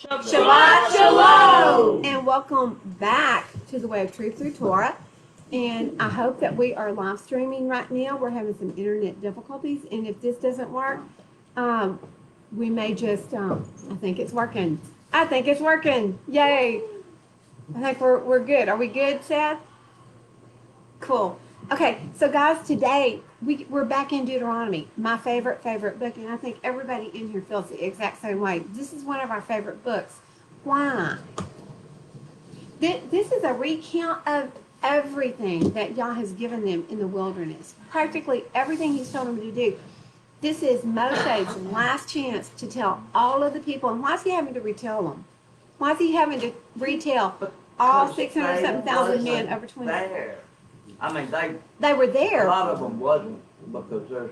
Shabbat Shalom! And welcome back to the Way of Truth through Torah. And I hope that we are live streaming right now. We're having some internet difficulties. And if this doesn't work, we may just, I think it's working. I think it's working. Yay. I think we're good. Are we good, Seth? Cool. Okay, so guys, today we're back in Deuteronomy, my favorite book, and I think everybody in here feels the exact same way. This is one of our favorite books. Why? This is a recount of everything that Yah has given them in the wilderness. Practically everything He's told them to do. This is Moshe's last chance to tell all of the people. And why is He having to retell them? Why is He having to retell all 600-something-thousand men over 20 years? I mean, They were there. A lot of them wasn't because there's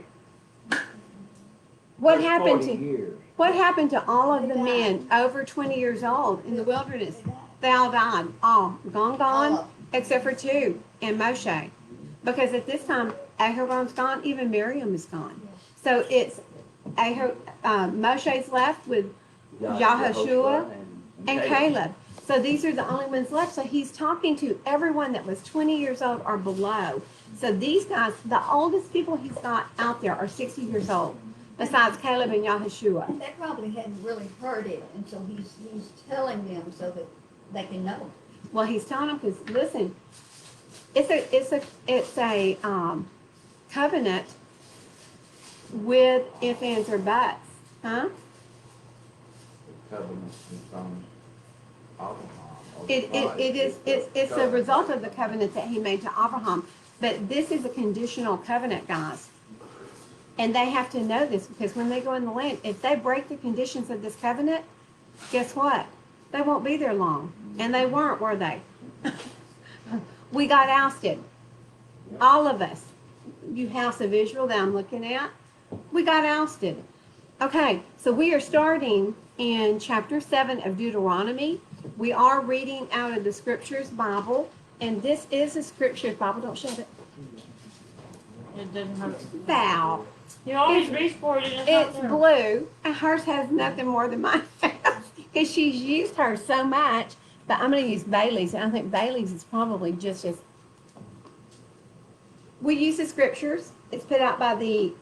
What happened 40 to years. what happened to all of the men over 20 years old in the wilderness? They all died. All gone, except for two and Moshe. Because at this time, Aharon's gone, even Miriam is gone. So it's Moshe's left with Yahushua and Caleb. So these are the only ones left. So he's talking to everyone that was 20 years old or below. So these guys, the oldest people he's got out there are 60 years old, besides Caleb and Yahushua. They probably hadn't really heard it, and so he's telling them so that they can know. Well, he's telling them because listen, it's a covenant with if, ands, or buts, huh? It's a result of the covenant that he made to Abraham. But this is a conditional covenant, guys. And they have to know this because when they go in the land, if they break the conditions of this covenant, guess what? They won't be there long. And they weren't, were they? We got ousted. All of us. You house of Israel that I'm looking at, we got ousted. Okay, so we are starting in chapter 7 of Deuteronomy. We are reading out of the Scriptures Bible, and this is a Scriptures Bible. Don't shut it. It doesn't hurt. Foul. You always reach for it and It's blue, and hers has nothing more than mine because she's used hers so much. But I'm going to use Bailey's, and I think Bailey's is probably just as. We use the Scriptures. It's put out by the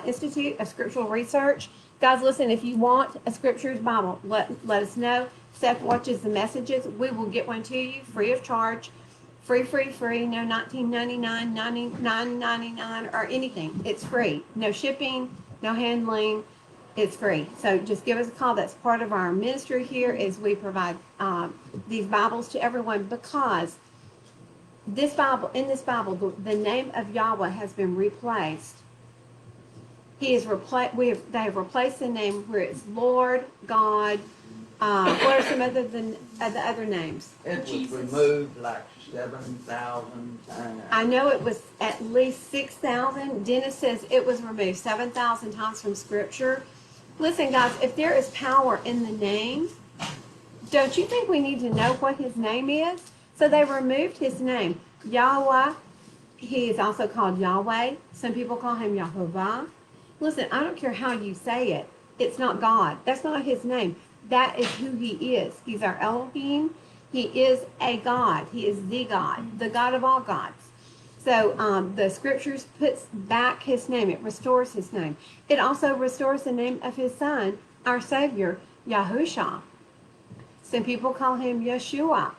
Institute of Scriptural Research. Guys, listen, if you want a Scriptures Bible, let us know. Seth watches the messages. We will get one to you free of charge. Free. No $19.99, $99.99, or anything. It's free. No shipping, no handling. It's free. So just give us a call. That's part of our ministry here is we provide these Bibles to everyone because in this Bible, the name of Yahweh has been replaced. He is they have replaced the name where it's Lord, God. What are some other than the other names? It was removed like 7,000 times. I know it was at least 6,000. Dennis says it was removed 7,000 times from Scripture. Listen, guys, if there is power in the name, don't you think we need to know what His name is? So they removed His name. Yahweh, He is also called Yahweh. Some people call Him Yahovah. Listen, I don't care how you say it. It's not God. That's not His name. That is who He is. He's our Elohim. He is a God. He is the God of all gods. So the Scriptures puts back His name. It restores His name. It also restores the name of His Son, our Savior, Yahusha. Some people call Him Yeshua.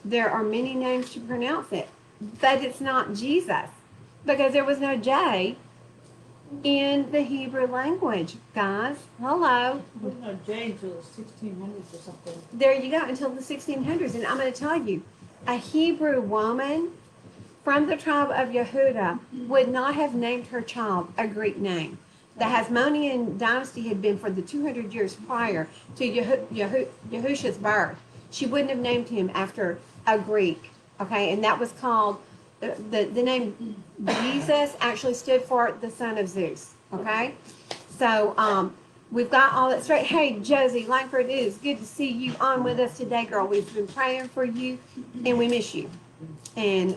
There are many names to pronounce it, but it's not Jesus because there was no J in the Hebrew language, guys. Hello. There was no J until the 1600s or something. There you go, until the 1600s. And I'm going to tell you, a Hebrew woman from the tribe of Yehuda would not have named her child a Greek name. The Hasmonean dynasty had been for the 200 years prior to Yahusha's birth. She wouldn't have named him after a Greek, okay? And that was called, the name Jesus actually stood for the son of Zeus, okay? So we've got all that straight. Hey, Josie Langford, it is good to see you on with us today, girl. We've been praying for you, and we miss you. And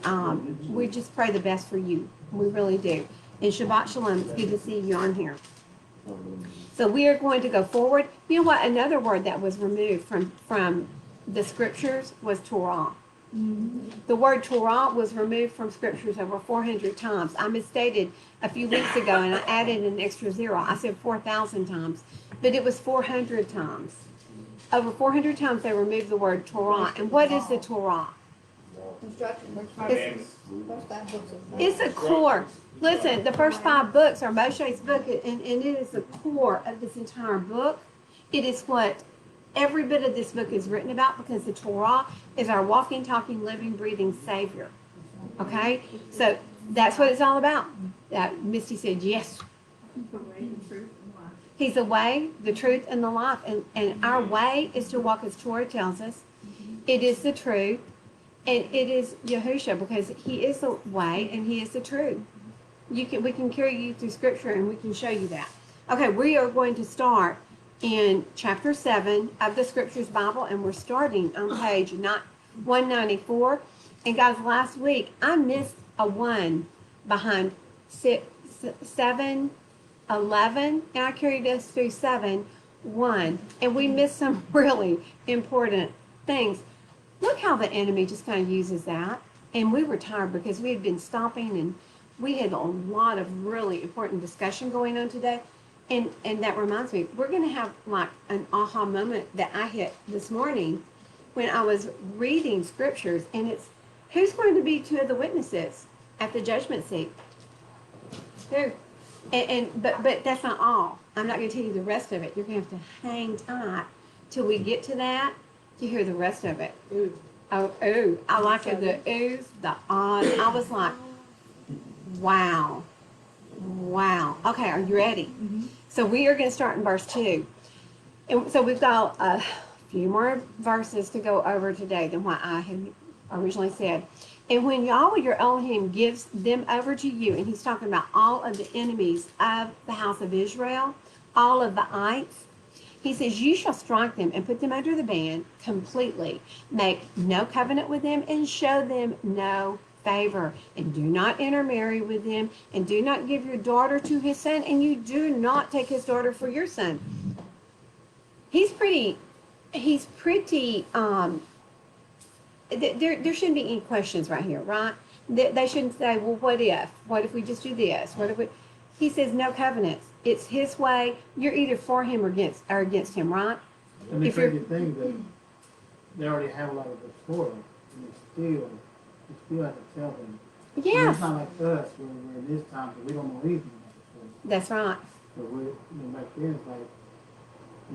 we just pray the best for you. We really do. And Shabbat Shalom. It's good to see you on here. So we are going to go forward. You know what? Another word that was removed from the scriptures was Torah. The word Torah was removed from scriptures over 400 times. I misstated a few weeks ago and I added an extra zero. I said 4,000 times, but it was 400 times. Over 400 times they removed the word Torah. And what is the Torah? Instruction. It's, First 5 books of the it's a core. Listen, the first 5 books are Moshe's book, and it is the core of this entire book. It is what every bit of this book is written about, because the Torah is our walking, talking, living, breathing Savior. Okay? So that's what it's all about. Misty said, yes. He's the way, the truth, and the life. And our way is to walk as Torah tells us. It is the truth. And it is Yahusha, because he is the way and he is the truth. We can carry you through scripture and we can show you that. Okay, we are going to start in chapter 7 of the Scriptures Bible, and we're starting on page 194. And guys, last week I missed a 1 behind 7, 11, and I carried us through 7, 1. And we missed some really important things. Look how the enemy just kind of uses that. And we were tired because we had been stopping and we had a lot of really important discussion going on today. And that reminds me, we're going to have like an aha moment that I hit this morning when I was reading scriptures. And it's, who's going to be 2 of the witnesses at the judgment seat? Who? But that's not all. I'm not going to tell you the rest of it. You're going to have to hang tight till we get to that to hear the rest of it. Ooh. Oh, ooh. I like it. The oohs, the ahs. I was like, wow. Wow. Okay, are you ready? So we are going to start in verse 2. And so we've got a few more verses to go over today than what I had originally said. And when Yahweh your Elohim gives them over to you, and he's talking about all of the enemies of the house of Israel, all of the ites, he says, you shall strike them and put them under the ban completely. Make no covenant with them and show them no favor. And do not intermarry with them. And do not give your daughter to his son. And you do not take his daughter for your son. There shouldn't be any questions right here, right? They shouldn't say, well, what if? What if we just do this? What if we... He says no covenants. It's his way. You're either for him or against him, right? And the If you're- crazy thing that they already have a lot of the Torah, and you still have to tell them. Yes. It's not like us, where we're in this time, but we don't know anything about the Torah. That's right. But back then, it's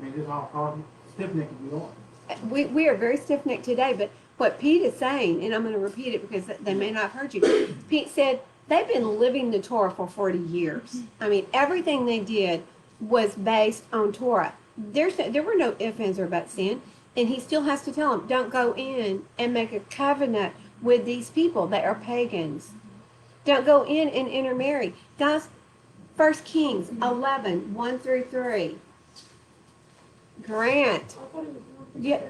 like, just how hard, stiff-necked we are. We are very stiff-necked today, but what Pete is saying, and I'm going to repeat it because they may not have heard you. Pete said they've been living the Torah for 40 years. I mean, everything they did was based on Torah. There were no ifs, ands, or buts in, and he still has to tell them, don't go in and make a covenant with these people. They are pagans. Don't go in and intermarry. Guys, 1 Kings 11, 1 through 3. Grant. Yeah,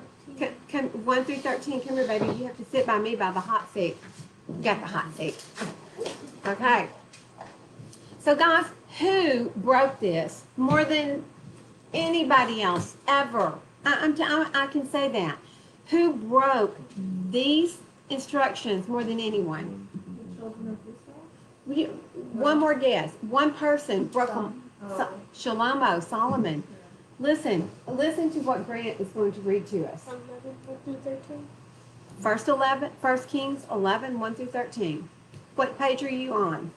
come 1 through 13. Come here, baby. You have to sit by me by the hot seat. Got the hot seat. Okay. So, guys, who broke this more than anybody else ever? I can say that. Who broke these instructions more than anyone? One more guess. One person broke them. Shalomo, Solomon. Listen to what Grant is going to read to us. 1 Kings 11, 1 through 13. What page are you on?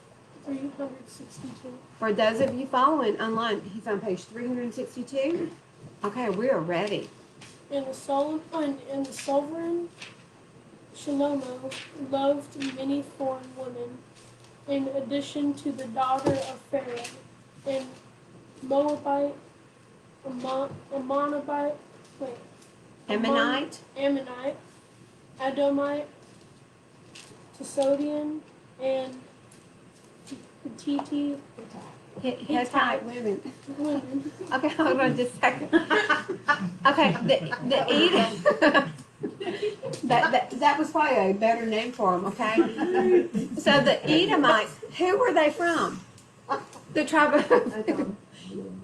362. For those of you following online, he's on page 362. Okay, we are ready. And the sovereign Shalomo loved many foreign women, in addition to the daughter of Pharaoh, and Moabite, Ammonite, Edomite, Tisodian, and Hittite Hittite women. women. Okay, hold on just a second. Okay, the Edom. that was probably a better name for them, okay? So the Edomites, who were they from? The tribe of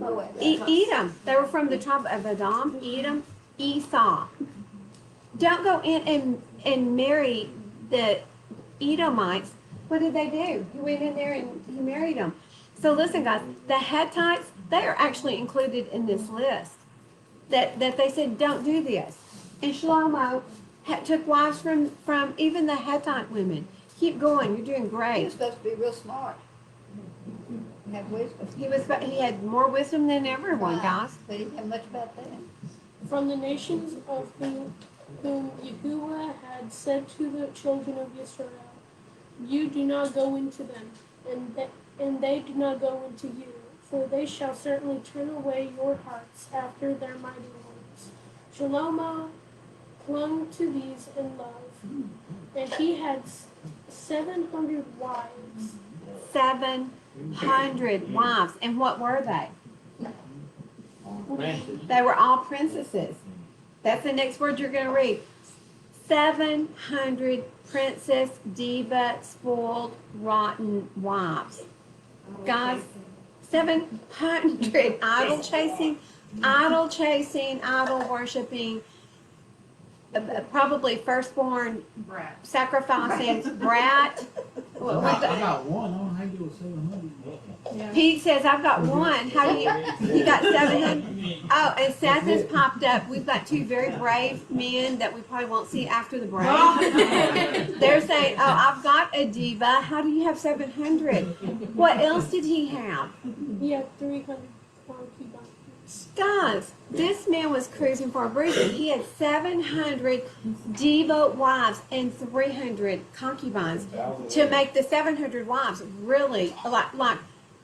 Moab. Edom. They were from the tribe of Edom, Edom, Esau. Don't go in and marry the Edomites. What did they do? He went in there and he married them. So listen, guys, the Hittites, they are actually included in this list. That they said, don't do this. And Shlomo took wives from even the Hittite women. Keep going. You're doing He great. was supposed to be real smart. Have wisdom. He had more wisdom than everyone, guys. But he didn't have much about that. From the nations of whom Yahuwah had said to the children of Israel, you do not go into them, and they do not go into you, for they shall certainly turn away your hearts after their mighty ones. Shlomo clung to these in love, and he had 700 wives. 700 wives. And what were they? Francis. They were all princesses. That's the next word you're going to read. 700 princess, diva, spoiled, rotten wives. Guys, 700 idol chasing, idol worshiping, probably firstborn sacrificing brat. I got one. I don't know how you do it 700. Pete says, I've got one. How do you got 700? Oh, and Seth has popped up. We've got two very brave men that we probably won't see after the break. They're saying, oh, I've got a diva. How do you have 700? What else did he have? He had 300 concubines. Guys, this man was cruising for a reason. He had 700 diva wives and 300 concubines to make the 700 wives really like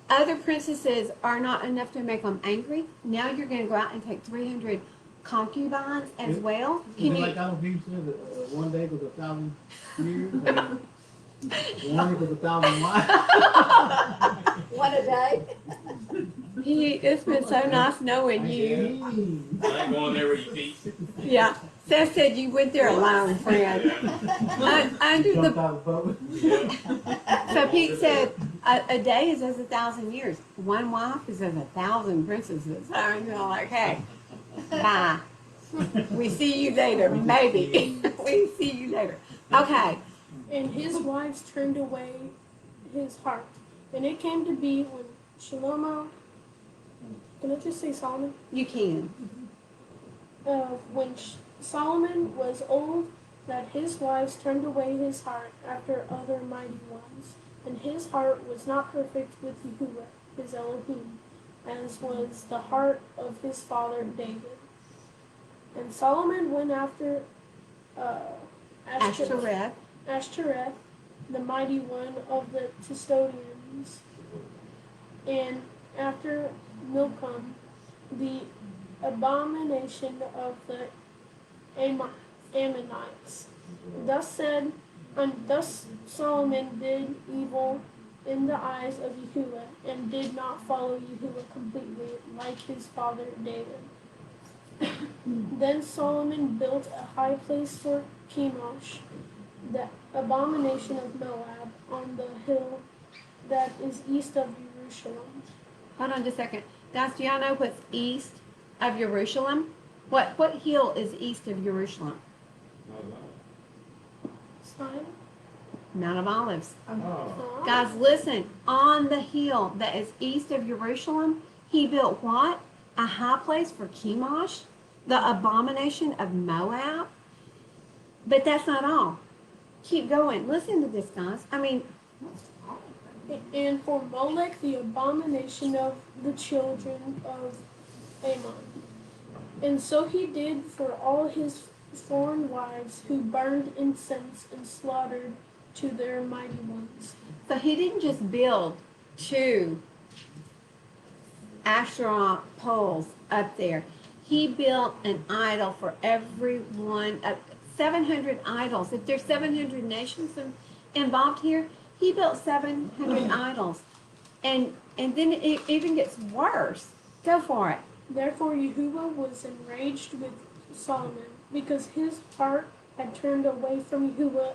other princesses are not enough to make them angry. Now you're going to go out and take 300 concubines as well. Can Can like you? Adam Beam said, one day was 1,000 years, and one was 1,000 miles. One a day. It's been so nice knowing you. I ain't going there with you, Pete. Yeah. Seth said you went there alone, friend. Under Jumped the out of the boat. So Pete said, a day is as 1,000 years. One wife is as 1,000 princesses. So you're like, hey, bye. We see you later, maybe. We see you later. Okay. And his wives turned away his heart. And it came to be when Shlomo, can I just say Solomon? You can. When Solomon was old, that his wives turned away his heart after other mighty ones. And his heart was not perfect with Yahuwah, his Elohim, as was the heart of his father David. And Solomon went after Ashtoreth, the mighty one of the custodians, and after Milcom, the abomination of the Ammonites. Thus Solomon did evil in the eyes of Yahuwah, and did not follow Yahuwah completely, like his father David. Then Solomon built a high place for Chemosh, the abomination of Moab, on the hill that is east of Jerusalem. Hold on just a second. Guys, do y'all know what's east of Jerusalem? What hill is east of Jerusalem? Sign? Mount of Olives. Oh. Guys, listen. On the hill that is east of Jerusalem, he built what? A high place for Chemosh, the abomination of Moab. But that's not all. Keep going. Listen to this, guys. I mean, And for Molech, the abomination of the children of Ammon. And so he did for all his foreign wives who burned incense and slaughtered to their mighty ones. so he didn't just build two Asherah poles up there. He built an idol for every one of 700 idols. If there's 700 nations involved here, he built 700 idols. And then it even gets worse. Go for it. Therefore Yahuwah was enraged with Solomon, because his heart had turned away from Yahuwah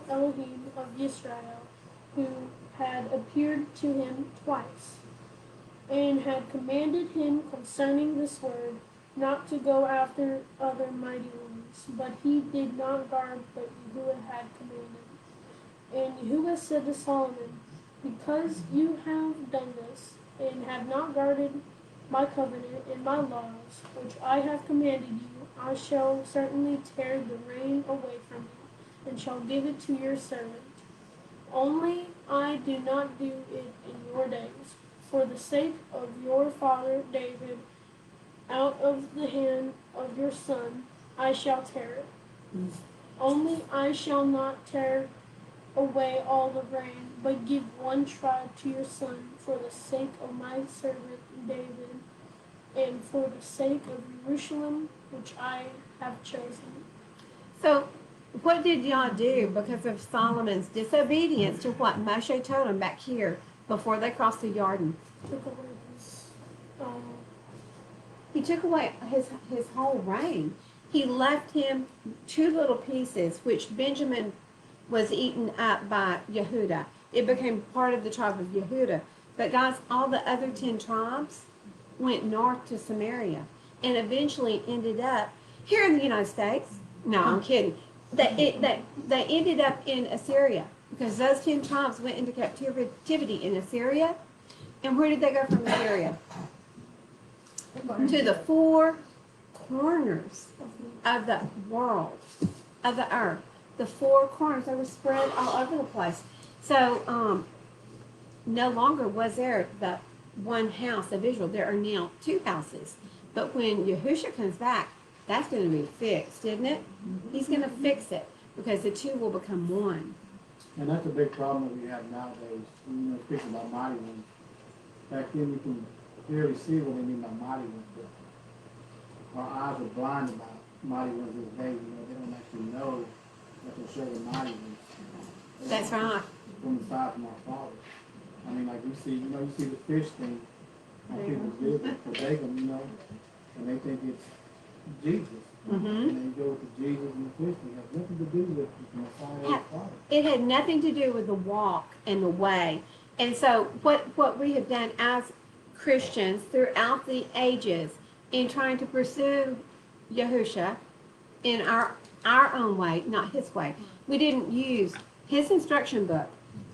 Elohim of Israel, who had appeared to him twice. and had commanded him concerning this word, not to go after other mighty ones. But he did not guard what Yahuwah had commanded. And Yahuwah said to Solomon, because you have done this, and have not guarded my covenant and my laws, which I have commanded you, I shall certainly tear the rain away from you, and shall give it to your servant. Only I do not do it in your days, for the sake of your father David, out of the hand of your son I shall tear it. Only I shall not tear away all the rain, but give one tribe to your son for the sake of my servant David, and for the sake of Jerusalem, which I have chosen. So, what did y'all do because of Solomon's disobedience to what Moshe told him back here before they crossed the Jordan? Took away his, He took away his whole reign. He left him 2 little pieces, which Benjamin was eaten up by Yehuda. It became part of the tribe of Yehuda. But guys, all the other 10 tribes went north to Samaria and eventually ended up here in the United States. No, I'm kidding. They ended up in Assyria because those 10 tribes went into captivity in Assyria. And where did they go from Assyria? To the 4 corners of the world, of the earth. The 4 corners, they were spread all over the place. So, no longer was there the one house of Israel. There are now 2 houses. But when Yahushua comes back, that's going to be fixed, isn't it? He's going to fix it because the 2 will become one. And that's a big problem that we have nowadays. You know, speaking about mighty ones. Back then you can clearly see what they mean by mighty ones, but our eyes are blind about mighty ones this day. You know, they don't actually know that they're serving mighty ones. That's right. From the side from our Father. I mean, like you see the fish thing on people's business for bacon, you know, and they think it's Jesus. Mm-hmm. And they go with the Jesus and the fish thing. It has nothing to do with the Messiah or the Father. It had nothing to do with the walk and the way. And so what we have done as Christians throughout the ages in trying to pursue Yahushua in our own way, not his way. We didn't use his instruction book.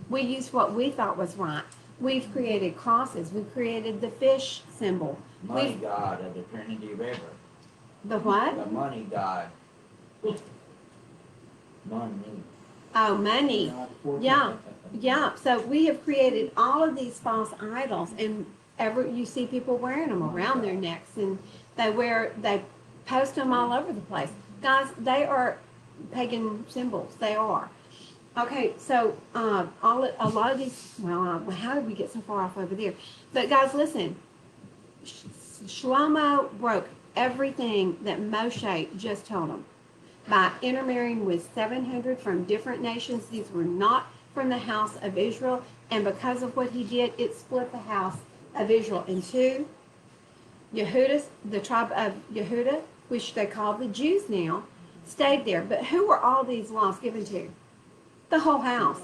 We used what we thought was right. We've created crosses. We've created the fish symbol. Money God of the Trinity River. The what? The money God. Money. Oh, money. God, the 14th. Yeah. Yeah, so we have created all of these false idols, and you see people wearing them around their necks, and they post them all over the place. Guys, they are pagan symbols. They are. Okay, so a lot of these. Well, how did we get so far off over there? But guys, listen. Shlomo broke everything that Moshe just told him by intermarrying with 700 from different nations. These were not from the house of Israel, and because of what he did, it split the house of Israel in 2. Yehuda, the tribe of Yehuda, which they call the Jews now, stayed there. But who were all these laws given to? The whole house.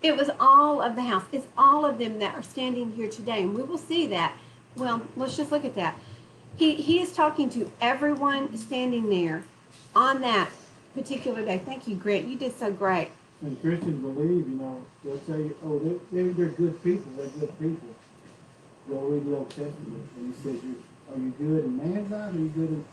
It was all of the house. It's all of them that are standing here today, and we will see that. Well, let's just look at that. He is talking to everyone standing there on that particular day. Thank you, Grant. You did so great. And Christians believe, you know, they'll say, oh, they're good people, they're good people. Go read the Old Testament, and he says, are you good in man's eyes, or are you good in,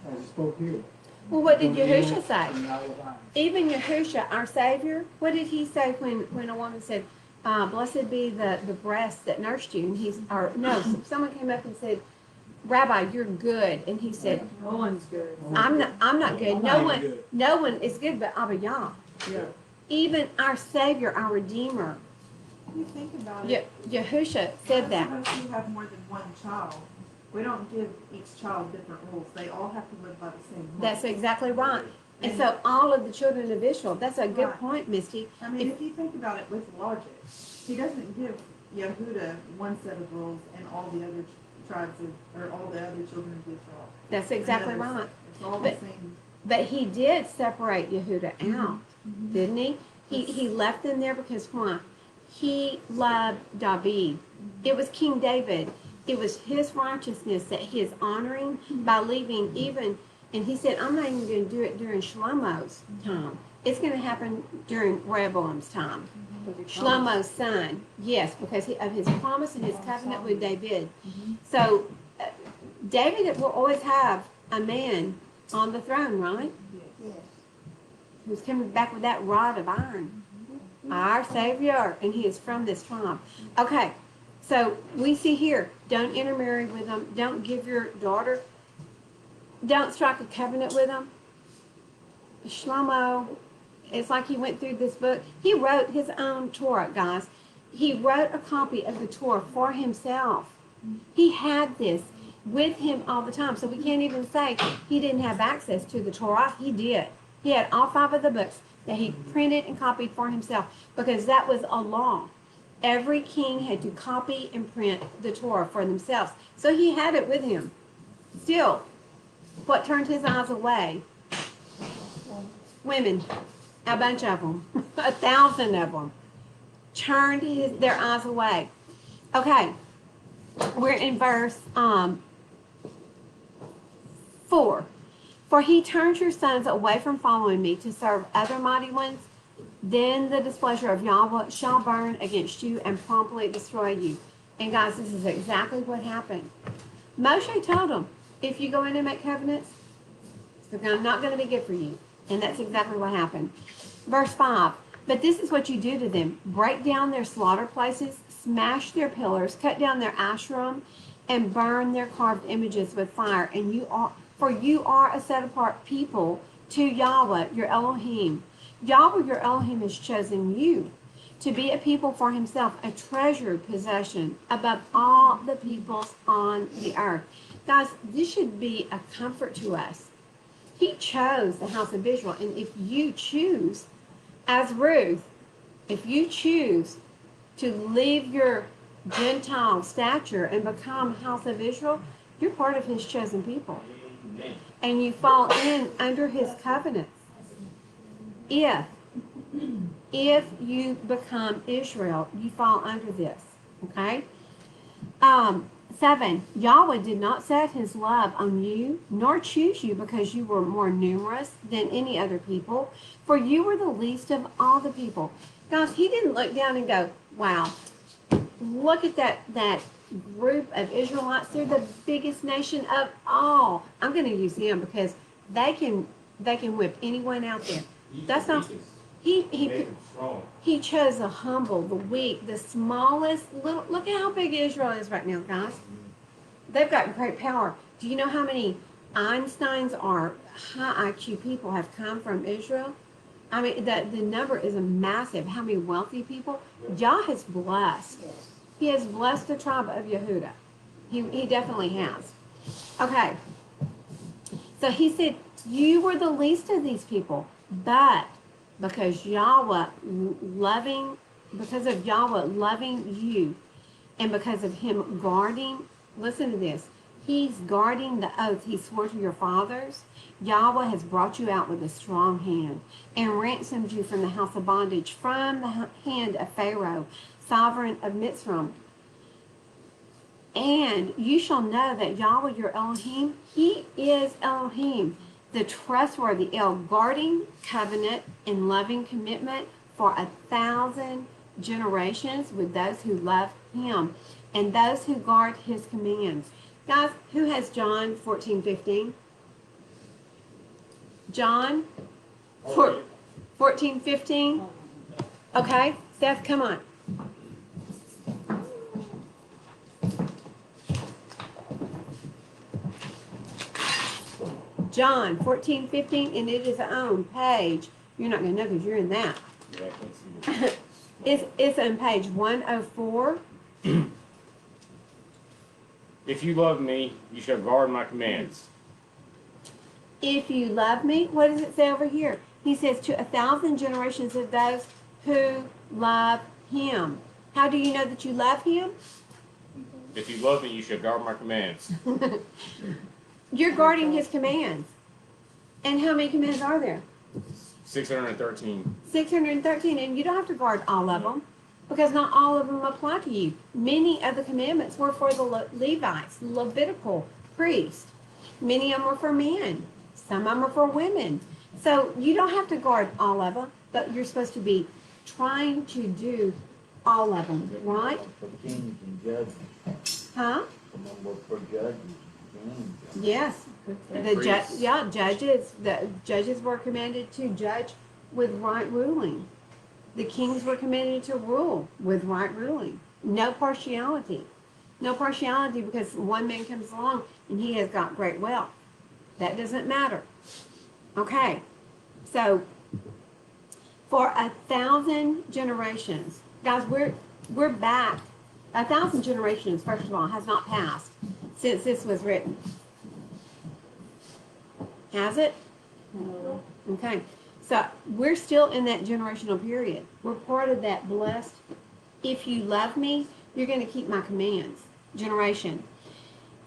as he spoke here? Well, what did Don't Yahushua you say? in Yahweh's eyes. Even Yahushua, our Savior, what did he say when a woman said, blessed be the breast that nursed you? And someone came up and said, Rabbi, you're good. And he said, No one's good. I'm not good. I'm not even good. No one is good but Abba Yah. Yeah. Even our Savior, our Redeemer, You think about it. Yahushua said that. Suppose you have more than one child. We don't give each child different rules. They all have to live by the same rules. That's exactly right. And so all of the children of Israel, that's a good Right. point, Misty. I mean, if you think about it with logic, he doesn't give Yehuda one set of rules and all the other tribes or all the other children of Israel. That's exactly another right. set. It's all But- the same. But he did separate Yehuda out, Mhm. didn't he? He left them there because why? He loved David. It was King David It was his righteousness that he is honoring by leaving even, and he said, I'm not even going to do it during Shlomo's time. It's going to happen during Rehoboam's time. Shlomo's son, yes, because of his promise and his covenant with David. So David will always have a man on the throne, right? Yes. Who's coming back with that rod of iron. Our Savior, and he is from this tribe. Okay, so we see here, don't intermarry with them. Don't give your daughter, don't strike a covenant with them. Shlomo, it's like he went through this book. He wrote his own Torah, guys. He wrote a copy of the Torah for himself. He had this with him all the time. So we can't even say he didn't have access to the Torah. He did. He had all 5 of the books that he printed and copied for himself because that was a law. Every king had to copy and print the Torah for themselves. So he had it with him. Still, what turned his eyes away? Women. A bunch of them. 1,000 of them. Turned their eyes away. Okay. We're in verse 4. For he turns your sons away from following me to serve other mighty ones. Then the displeasure of Yahweh shall burn against you and promptly destroy you. And guys, this is exactly what happened. Moshe told them, if you go in and make covenants, they're not going to be good for you. And that's exactly what happened. Verse 5. But this is what you do to them. Break down their slaughter places, smash their pillars, cut down their asherim, and burn their carved images with fire. And you are a set apart people to Yahweh, your Elohim. Yahweh, your Elohim, has chosen you to be a people for himself, a treasured possession above all the peoples on the earth. Guys, this should be a comfort to us. He chose the house of Israel. And if you choose, as Ruth, if you choose to leave your Gentile stature and become house of Israel, you're part of his chosen people. And you fall in under his covenants. If you become Israel, you fall under this. Okay? 7, Yahweh did not set his love on you, nor choose you because you were more numerous than any other people, for you were the least of all the people. Guys, he didn't look down and go, wow, look at that group of Israelites. They're the biggest nation of all. I'm going to use them because they can whip anyone out there. That's not... He chose the humble, the weak, the smallest little. Look at how big Israel is right now, guys. They've got great power. Do you know how many Einsteins or high IQ people have come from Israel? I mean, the number is massive. How many wealthy people? Yah has blessed. He has blessed the tribe of Yehuda. He definitely has. Okay. So he said, you were the least of these people, but because of Yahweh loving you, and because of him guarding, listen to this, he's guarding the oath he swore to your fathers. Yahweh has brought you out with a strong hand and ransomed you from the house of bondage, from the hand of Pharaoh, sovereign of Mitzrayim. And you shall know that Yahweh your Elohim, he is Elohim, the trustworthy El, guarding covenant and loving commitment for 1,000 generations with those who love him and those who guard his commands. Guys, who has John 14:15? John 14:15. Okay, Seth, come on. John 14:15, and it is on page. You're not going to know because you're in that. It's on page 104. If you love me, you shall guard my commands. If you love me, what does it say over here? He says to 1,000 generations of those who love him. How do you know that you love him? If you love me, you shall guard my commands. You're guarding his commands. And how many commands are there? 613. 613, and you don't have to guard all of them. because not all of them apply to you. Many of the commandments were for the Levites, Levitical priests. Many of them are for men. Some of them are for women. So you don't have to guard all of them, but you're supposed to be trying to do all of them, right? For kings and judges. Huh? Some of them were for judges, kings. Yes. The judges were commanded to judge with right ruling. The kings were commanded to rule with right ruling. No partiality. No partiality because one man comes along and he has got great wealth. That doesn't matter. Okay. So for 1,000 generations, guys, we're back. 1,000 generations, first of all, has not passed since this was written. Has it? No. Okay. So we're still in that generational period. We're part of that blessed. If you love me, you're going to keep my commands. Generation.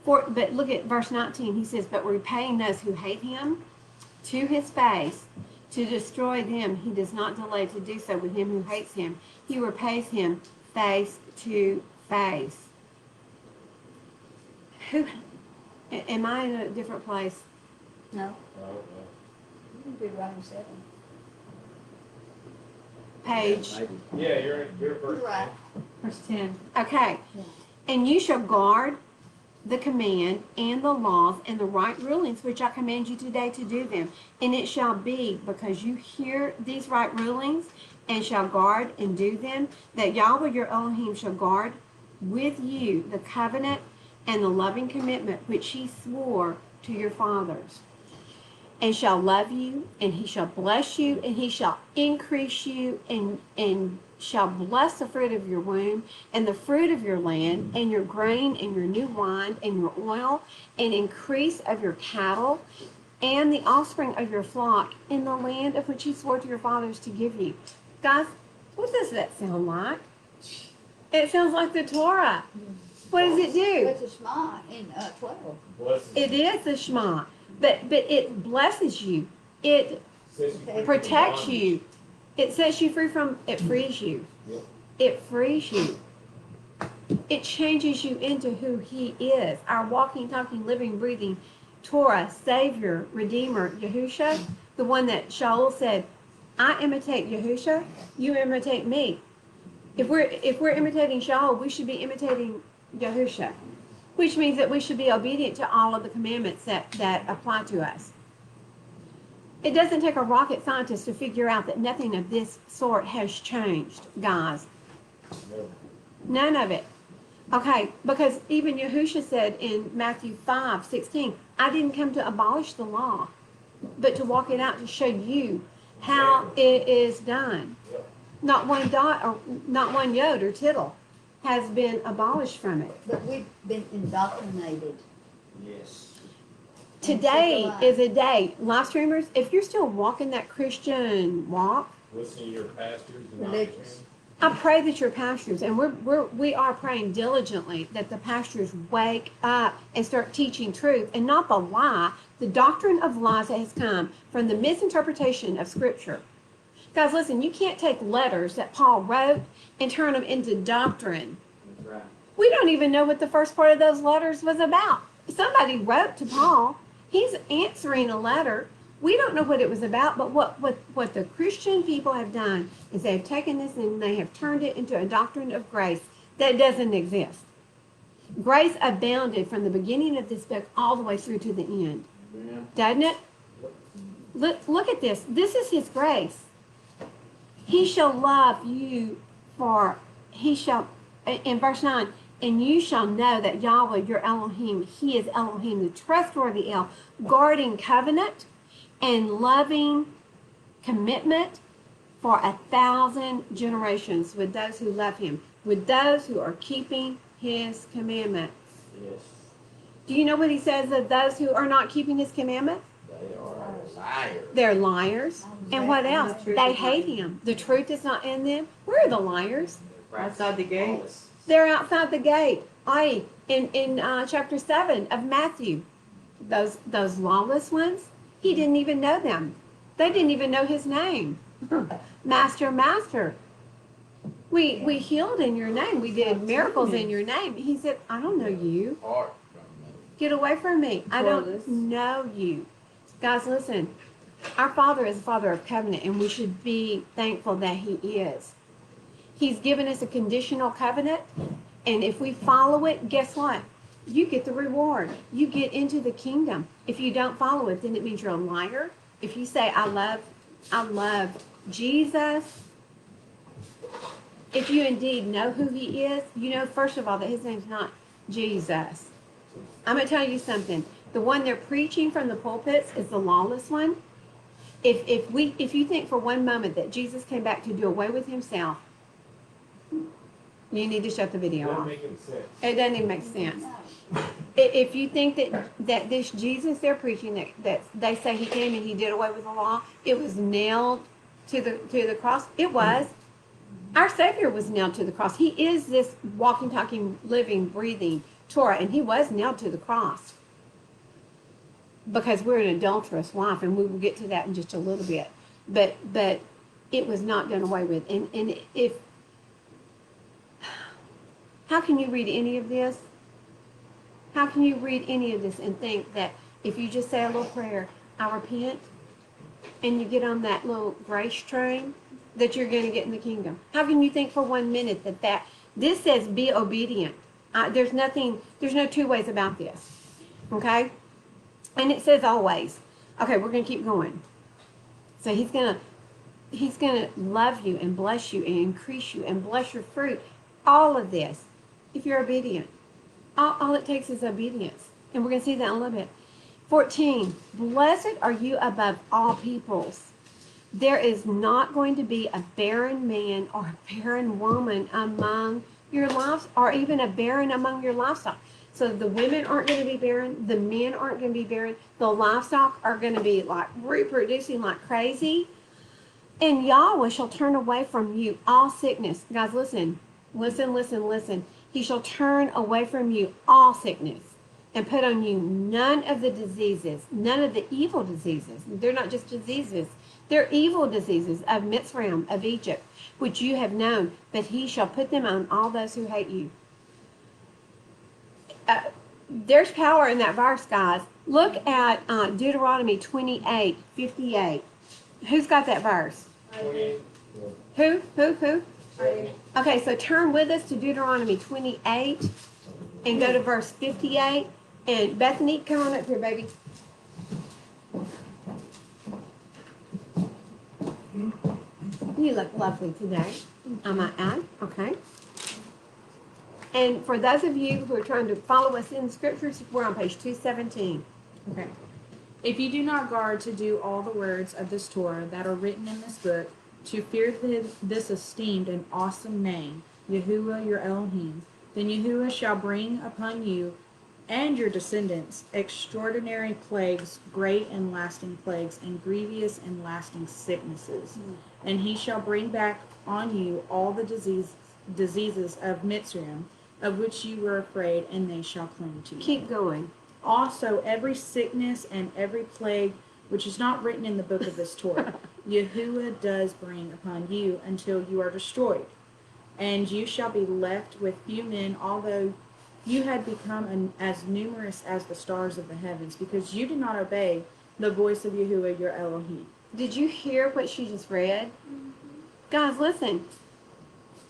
But look at verse 19. He says, but repaying those who hate him to his face to destroy them, he does not delay to do so with him who hates him. He repays him face to face. Who? Am I in a different place? No. You can do Romans 7. Page. Yeah, you're You're first. right. Verse 10. Okay. Yeah. And you shall guard the command and the laws and the right rulings which I command you today to do them. And it shall be because you hear these right rulings and shall guard and do them, that Yahweh your Elohim shall guard with you the covenant and the loving commitment which he swore to your fathers, and shall love you, and he shall bless you, and he shall increase you, and shall bless the fruit of your womb, and the fruit of your land, and your grain, and your new wine, and your oil, and increase of your cattle, and the offspring of your flock, in the land of which he swore to your fathers to give you. Guys, what does that sound like? It sounds like the Torah. What does it do? It's a Shema in 12. Blessings. It is the Shema, but it blesses you. It Says you free from protects bondage. you. It sets you free from, it frees you. Yep. It frees you. It changes you into who he is. Our walking, talking, living, breathing Torah, Savior, Redeemer, Yahusha, the one that Shaul said, I imitate Yahusha, you imitate me. If we're imitating Shaul, we should be imitating Yahusha, which means that we should be obedient to all of the commandments that apply to us. It doesn't take a rocket scientist to figure out that nothing of this sort has changed, guys. None of it. Okay, because even Yahusha said in Matthew 5:16, I didn't come to abolish the law, but to walk it out to show you how it is done. Not one dot or not one yod or tittle has been abolished from it. But we've been indoctrinated. Yes. Today is a day, live streamers, if you're still walking that Christian walk, Listen to your pastors and Religious. doctrine. I pray that your pastors, and we are praying diligently that the pastors wake up and start teaching truth and not the lie, the doctrine of lies that has come from the misinterpretation of Scripture. Guys, listen, you can't take letters that Paul wrote and turn them into doctrine. That's right. We don't even know what the first part of those letters was about. Somebody wrote to Paul. He's answering a letter. We don't know what it was about, but what the Christian people have done is they've taken this and they have turned it into a doctrine of grace that doesn't exist. Grace abounded from the beginning of this book all the way through to the end. Yeah. Doesn't it? Look at this. This is his grace. He shall love you in verse 9, and you shall know that Yahweh, your Elohim, he is Elohim, the trustworthy El, guarding covenant and loving commitment for 1,000 generations with those who love him, with those who are keeping his commandments. Yes. Do you know what he says of those who are not keeping his commandments? They are liars. They're liars. And what else? They hate him. The truth is not in them. Where are the liars? Outside the gates. They're outside the gate. In chapter 7 of Matthew, those lawless ones, he didn't even know them. They didn't even know his name. Master, master. We healed in your name. We did miracles in your name. He said, I don't know you. Heart from me. Get away from me. I don't know you. Guys, listen. Our Father is a Father of covenant, and we should be thankful that He is. He's given us a conditional covenant, and if we follow it, guess what? You get the reward. You get into the kingdom. If you don't follow it, then it means you're a liar. If you say, I love Jesus, if you indeed know who He is, you know, first of all, that His name's not Jesus. I'm going to tell you something. The one they're preaching from the pulpits is the lawless one. If you think for one moment that Jesus came back to do away with Himself, you need to shut the video Doesn't off. make any sense. It doesn't even make sense. No. If you think that this Jesus they're preaching, that they say He came and He did away with the law, it was nailed to the cross. It was. Our Savior was nailed to the cross. He is this walking, talking, living, breathing Torah, and He was nailed to the cross because we're an adulterous wife, and we will get to that in just a little bit. But it was not done away with. And if how can you read any of this? How can you read any of this and think that if you just say a little prayer, I repent, and you get on that little grace train, that you're going to get in the kingdom? How can you think for 1 minute that this says be obedient? There's no two ways about this. Okay? And it says always. Okay, we're going to keep going. So he's going to love you and bless you and increase you and bless your fruit. All of this, if you're obedient. All it takes is obedience. And we're going to see that in a little bit. 14, blessed are you above all peoples. There is not going to be a barren man or a barren woman among your livestock, or even a barren among your livestock. So the women aren't going to be barren. The men aren't going to be barren. The livestock are going to be like reproducing like crazy. And Yahweh shall turn away from you all sickness. Guys, listen. He shall turn away from you all sickness and put on you none of the diseases, none of the evil diseases. They're not just diseases. They're evil diseases of Mitzrayim, of Egypt, which you have known, but He shall put them on all those who hate you. There's power in that verse, guys. Look at Deuteronomy 28:58. Who's got that verse? 20, Who? Okay, so turn with us to Deuteronomy 28 and go to verse 58. And Bethany, come on up here, baby. You look lovely today, I might add. Okay. And for those of you who are trying to follow us in the scriptures, we're on page 217. Okay. If you do not guard to do all the words of this Torah that are written in this book, to fear this esteemed and awesome name, Yahuwah your Elohim, then Yahuwah shall bring upon you and your descendants extraordinary plagues, great and lasting plagues, and grievous and lasting sicknesses. And He shall bring back on you all the diseases of Mitzrayim, of which you were afraid, and they shall cling to you. Keep going. Also, every sickness and every plague which is not written in the book of this Torah, Yahuwah does bring upon you until you are destroyed. And you shall be left with few men, although you had become as numerous as the stars of the heavens, because you did not obey the voice of Yahuwah your Elohim. Did you hear what she just read? Guys, listen.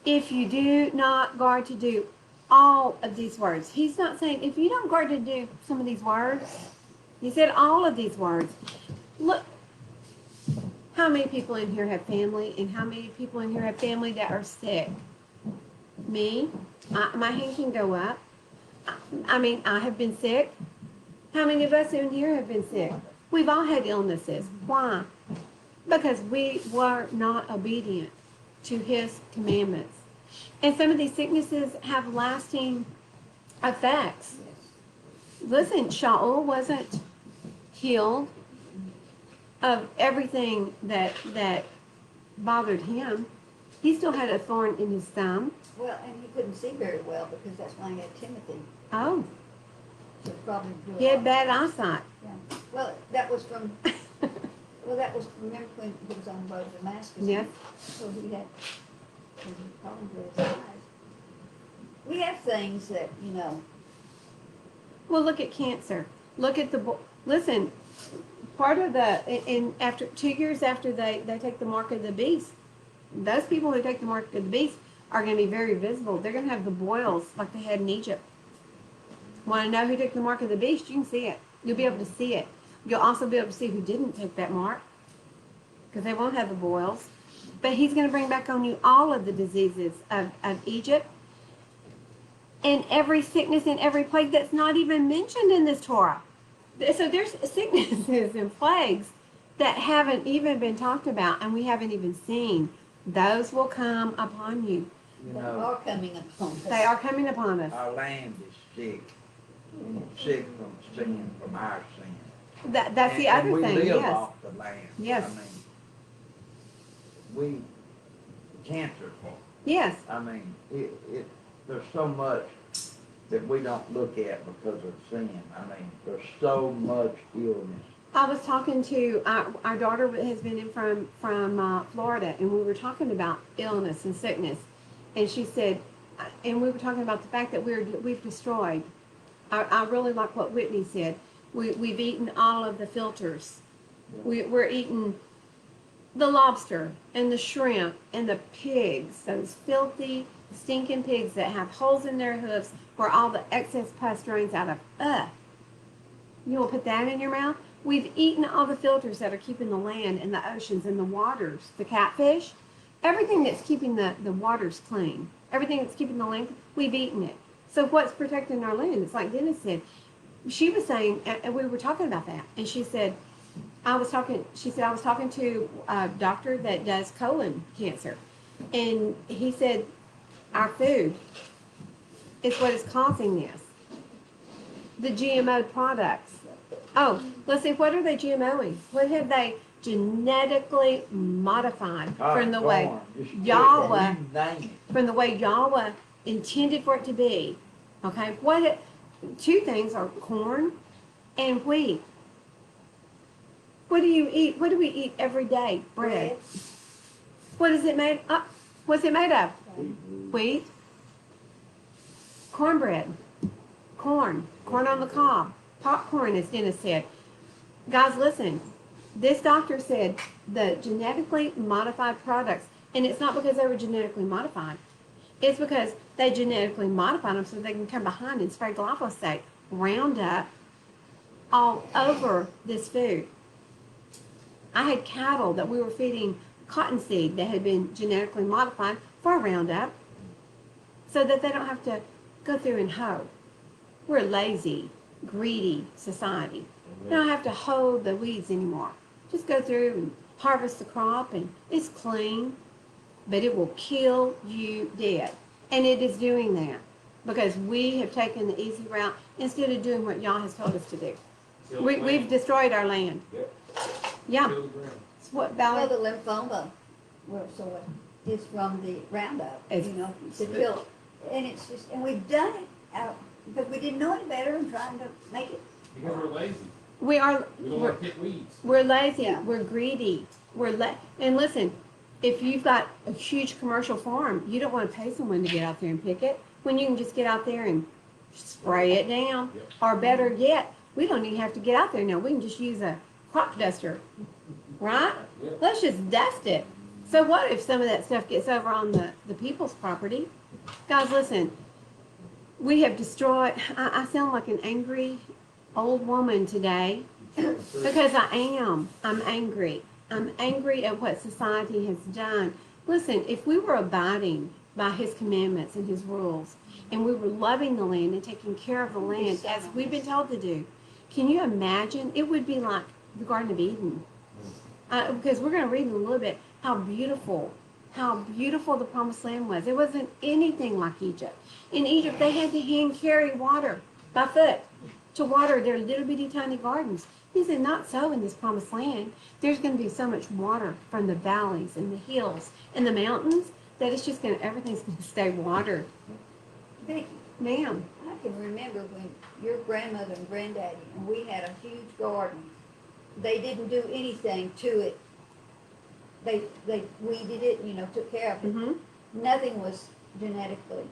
If you do not guard to do all of these words, He's not saying if you don't guard to do some of these words. He said all of these words. Look, how many people in here have family, and how many people in here have family that are sick? Me? My hand can go up. I have been sick. How many of us in here have been sick? We've all had illnesses. Why? Because we were not obedient to His commandments. And some of these sicknesses have lasting effects. Listen, Shaul wasn't healed of everything that bothered him. He still had a thorn in his thumb. Well, and he couldn't see very well because that's why he had Timothy. Oh, So probably he had bad eyesight. Yeah. Well, that was from. Well, that was remember when he was on the road to Damascus. Yeah. So he had 'cause he's probably his eyes. We have things that, you know, Well, look at cancer. Look at listen, part of after 2 years after they take the mark of the beast, those people who take the mark of the beast are going to be very visible. They're going to have the boils like they had in Egypt. Want to know who took the mark of the beast? You can see it. You'll be able to see it. You'll also be able to see who didn't take that mark, because they won't have the boils. But he's going to bring back on you all of the diseases of Egypt, and every sickness and every plague that's not even mentioned in this Torah. So there's sicknesses and plagues that haven't even been talked about and we haven't even seen. Those will come upon you. You they know, are coming upon us. They are coming upon us. our land is sick, sick from sin, from our sin. That's the other thing, And we live yes. off the land. Yes. I mean, cancer, Yes. I mean, there's so much that we don't look at because of sin. I mean, there's so much illness. I was talking to our daughter has been in from Florida, and we were talking about illness and sickness, and she said, and we were talking about the fact that we've destroyed. I really like what Whitney said. We've eaten all of the filters. We're eating the lobster and the shrimp and the pigs, those filthy, stinking pigs that have holes in their hooves where all the excess pus drains out of. You will put that in your mouth? We've eaten all the filters that are keeping the land and the oceans and the waters, the catfish, everything that's keeping the waters clean, everything that's keeping the land, we've eaten it. So what's protecting our land? It's like Dennis said. She was saying, and we were talking about that, and she said, I was talking to a doctor that does colon cancer, and he said, our food is what is causing this. The GMO products. Oh, let's see, what are they GMOing? What have they genetically modified from the way Yahweh, from the way Yahweh intended for it to be? Okay, two things are corn and wheat. What do you eat? What do we eat every day? Bread. What is it made of? What's it made of? Wheat. Cornbread. Corn on the cob. Popcorn, as Dennis said. Guys, listen. This doctor said the genetically modified products, and it's not because they were genetically modified. It's because they genetically modified them so they can come behind and spray glyphosate, Roundup, all over this food. I had cattle that we were feeding cottonseed that had been genetically modified for Roundup so that they don't have to go through and hoe. We're a lazy, greedy society. They don't have to hoe the weeds anymore. Just go through and harvest the crop, and it's clean, but it will kill you dead. And it is doing that because we have taken the easy route instead of doing what Yah has told us to do. We've destroyed our land. Yeah. It's what Well, Valley. the lymphoma, so it is from the Roundup, It's- you know, to kill it. And it's just, and we've done it out, because we didn't know any better and trying to make it. Because we're lazy. We are. We don't want to pick weeds. We're lazy. Yeah. We're greedy. And listen, if you've got a huge commercial farm, you don't want to pay someone to get out there and pick it when you can just get out there and spray it down. Yep. Or better yet, we don't even have to get out there now. We can just use a crop duster, right? Yeah. Let's just dust it. So what if some of that stuff gets over on the people's property? Guys, listen, we have destroyed, I sound like an angry old woman today because I am. I'm angry. I'm angry at what society has done. Listen, if we were abiding by his commandments and his rules, and we were loving the land and taking care of the land as we've been told to do, can you imagine? It would be like the Garden of Eden. Because we're going to read in a little bit how beautiful the promised land was. It wasn't anything like Egypt. In Egypt, they had to hand carry water by foot to water their little bitty tiny gardens. He said, not so in this promised land. There's going to be so much water from the valleys and the hills and the mountains that it's just everything's going to stay watered. Vicky, Ma'am. I can remember when your grandmother and granddaddy, and we had a huge garden. They didn't do anything to it. They weeded it, you know, took care of it. Mm-hmm. nothing was genetically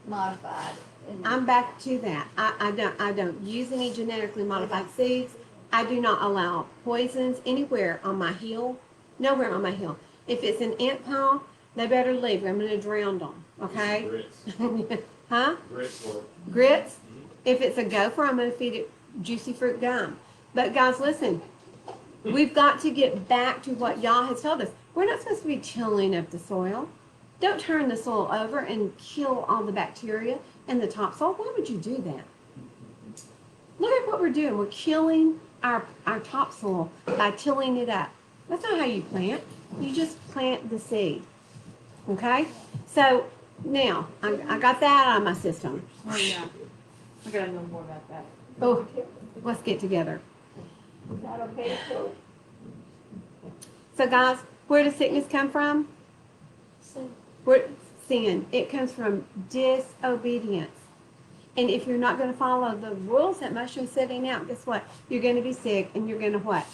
modified. I'm back to that. I don't use any genetically modified seeds. I do not allow poisons anywhere on my hill, nowhere on my hill. If it's an ant pile, they better leave. I'm gonna drown them, okay? Grits. Huh? Grits or Grits? If it's a gopher, I'm gonna feed it juicy fruit gum. But guys, listen, we've got to get back to what Yah has told us. We're not supposed to be tilling up the soil. Don't turn the soil over and kill all the bacteria in the topsoil. Why would you do that? Look at what we're doing. We're killing our topsoil by tilling it up. That's not how you plant. You just plant the seed. Okay? So now I got that out of my system. Oh, yeah. I gotta know more about that. Oh, let's get together. Is that okay, so? So guys, where does sickness come from? So, Where sin. It comes from disobedience. And if you're not going to follow the rules that Mushroom's setting out, guess what? You're going to be sick and you're going to what?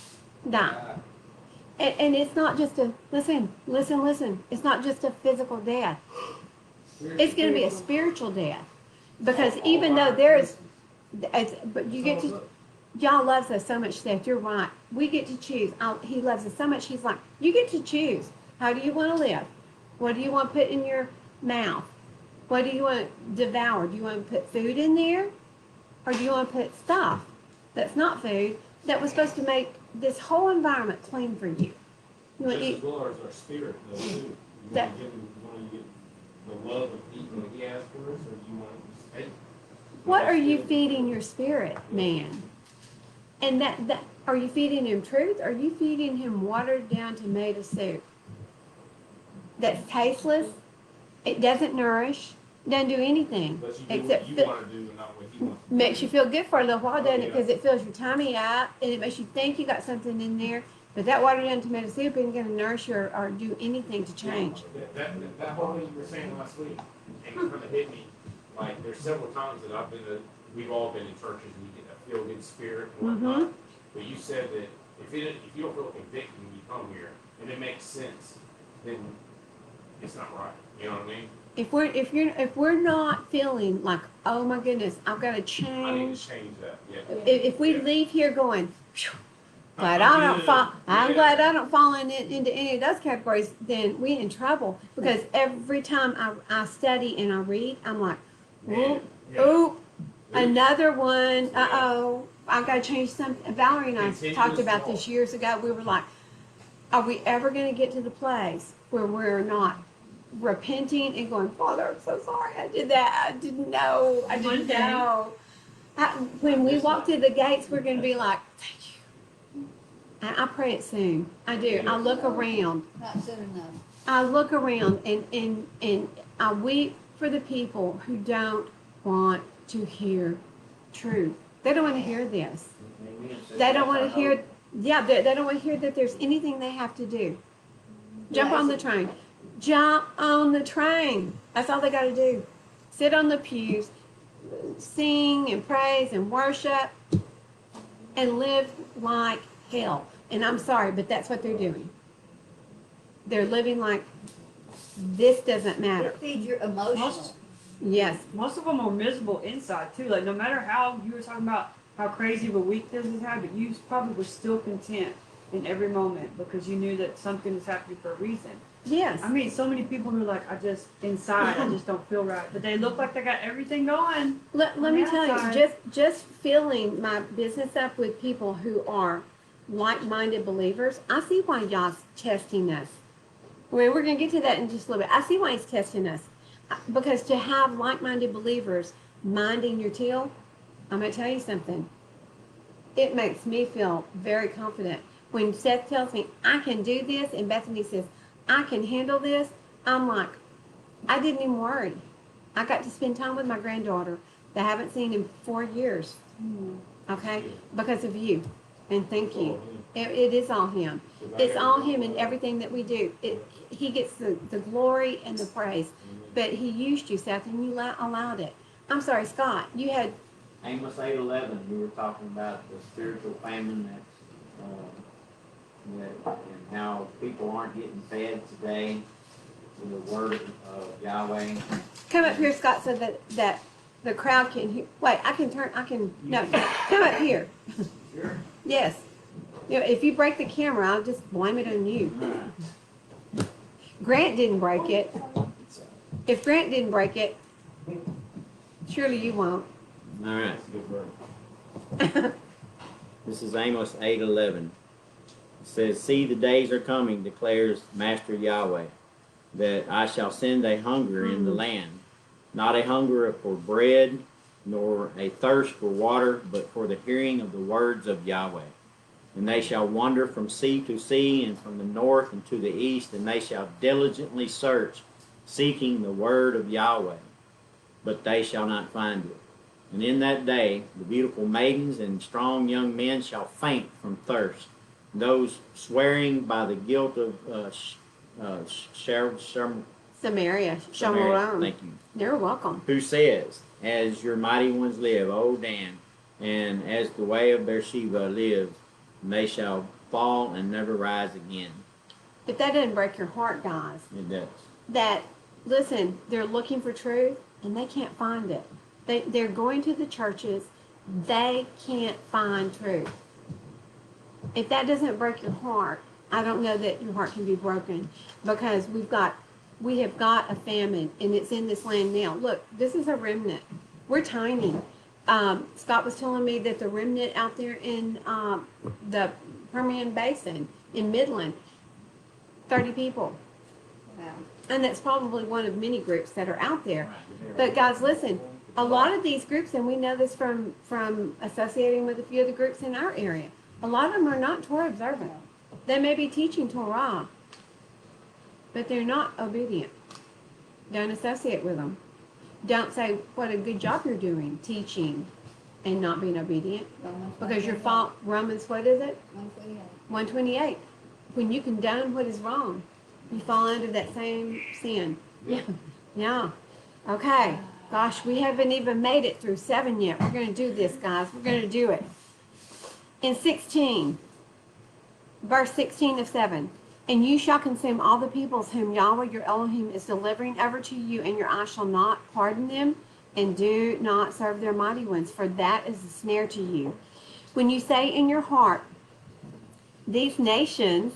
Die. And it's not just a, listen. It's not just a physical death. It's going to be a spiritual death. Because even though but you get to, Y'all loves us so much, Seth. You're right. We get to choose. He loves us so much. He's like, you get to choose. How do you want to live? What do you want put in your mouth? What do you want devoured? Do you want to put food in there? Or do you want to put stuff that's not food that was supposed to make this whole environment clean for you? You want to just eat as well as our spirit, though, too. You That- want to get the love of eating what he has for us, or do you want to just, hey? what are you feeding your spirit, man? And that are you feeding him truth? Or are you feeding him watered down tomato soup? That's tasteless. It doesn't nourish. Doesn't do anything. But you do Except what you fit- want to do and not what he wants to do. Makes you feel good for a little while, doesn't it? yeah. Because it fills your tummy up and it makes you think you got something in there. But that watered down tomato soup isn't going to nourish you or do anything to change. That whole thing you were saying last week, and it kind of hit me, like, there's several times that we've all been in churches and you get that feel-good spirit and whatnot. But you said that if you don't feel convicted when you come here, and it makes sense, then it's not right. You know what I mean? If we're not feeling like, oh my goodness, I've got to I need change. to change that, yeah. If we leave here going, "Phew, glad I don't fall. I'm glad I don't fall into any of those categories. Then we in trouble because every time I study and I read, I'm like, Man, yeah. oh, another one. Uh-oh, I got to change something. Valerie and I talked about this years ago. We were like, are we ever going to get to the place where we're not repenting and going, Father, I'm so sorry I did that. I didn't know. I didn't know. When we walk through the gates, we're going to be like, thank you. And I pray it soon. I do. I look around. Not soon enough. I look around and I weep for the people who don't want to hear truth. They don't want to hear this. They don't want to hear, they don't want to hear that there's anything they have to do. Jump on the train. Jump on the train. That's all they got to do. Sit on the pews, sing and praise and worship, and live like hell. And I'm sorry, but that's what they're doing. They're living like this doesn't matter. It feeds your emotional. Yes. Most of them are miserable inside too. Like no matter how you were talking about how crazy of a week this has had, but you probably were still content in every moment because you knew that something is happening for a reason. Yes. I mean, so many people who are like, I just don't feel right, but they look like they got everything going. Let me tell you, just filling my business up with people who are like-minded believers, I see why God's testing us. We're going to get to that in just a little bit. I see why he's testing us. Because to have like-minded believers minding your till, I'm going to tell you something. It makes me feel very confident. When Seth tells me, I can do this, and Bethany says, I can handle this, I'm like, I didn't even worry. I got to spend time with my granddaughter that I haven't seen in 4 years. Okay? Because of you. And thank you. It is all him. It's all him in everything that we do. He gets the glory and the praise. But he used you, Seth, and you allowed it. I'm sorry, Scott, you had... Amos 8:11, you were talking about the spiritual famine and how people aren't getting fed today. in the word of Yahweh. Come up here, Scott, so that the crowd can hear. Wait, no, come up here. Sure. Yes. You know, if you break the camera, I'll just blame it on you. Grant didn't break it. If Grant didn't break it, surely you won't. All right. Good word. This is Amos 8:11. It says, "See, the days are coming, declares Master Yahweh, that I shall send a hunger in the land, not a hunger for bread, nor a thirst for water, but for the hearing of the words of Yahweh. And they shall wander from sea to sea, and from the north and to the east, and they shall diligently search, seeking the word of Yahweh, but they shall not find it. And in that day the beautiful maidens and strong young men shall faint from thirst. Those swearing by the guilt of Samaria, Samaria, Shalom. thank you, You're welcome. who says, As your mighty ones live, O Dan, and as the way of Beersheba lives, they shall fall and never rise again." If that doesn't break your heart, guys, It does. that, listen, they're looking for truth and they can't find it. They're going to the churches, they can't find truth. If that doesn't break your heart, I don't know that your heart can be broken, because we have got a famine, and it's in this land now. Look, this is a remnant. We're tiny. Scott was telling me that the remnant out there in the Permian Basin in Midland, 30 people. Wow. And that's probably one of many groups that are out there. But guys, listen, a lot of these groups, and we know this from associating with a few of the groups in our area, a lot of them are not Torah observant. They may be teaching Torah, but they're not obedient. Don't associate with them. Don't say, what a good job you're doing, teaching and not being obedient. Because your fault, Romans, what is it? 128. When you condone what is wrong, you fall under that same sin. Yeah. Yeah. Okay. Gosh, we haven't even made it through 7 yet. We're going to do this, guys. We're going to do it. In 16, verse 16 of 7, "And you shall consume all the peoples whom Yahweh your Elohim is delivering over to you, and your eyes shall not pardon them, and do not serve their mighty ones, for that is a snare to you. When you say in your heart, these nations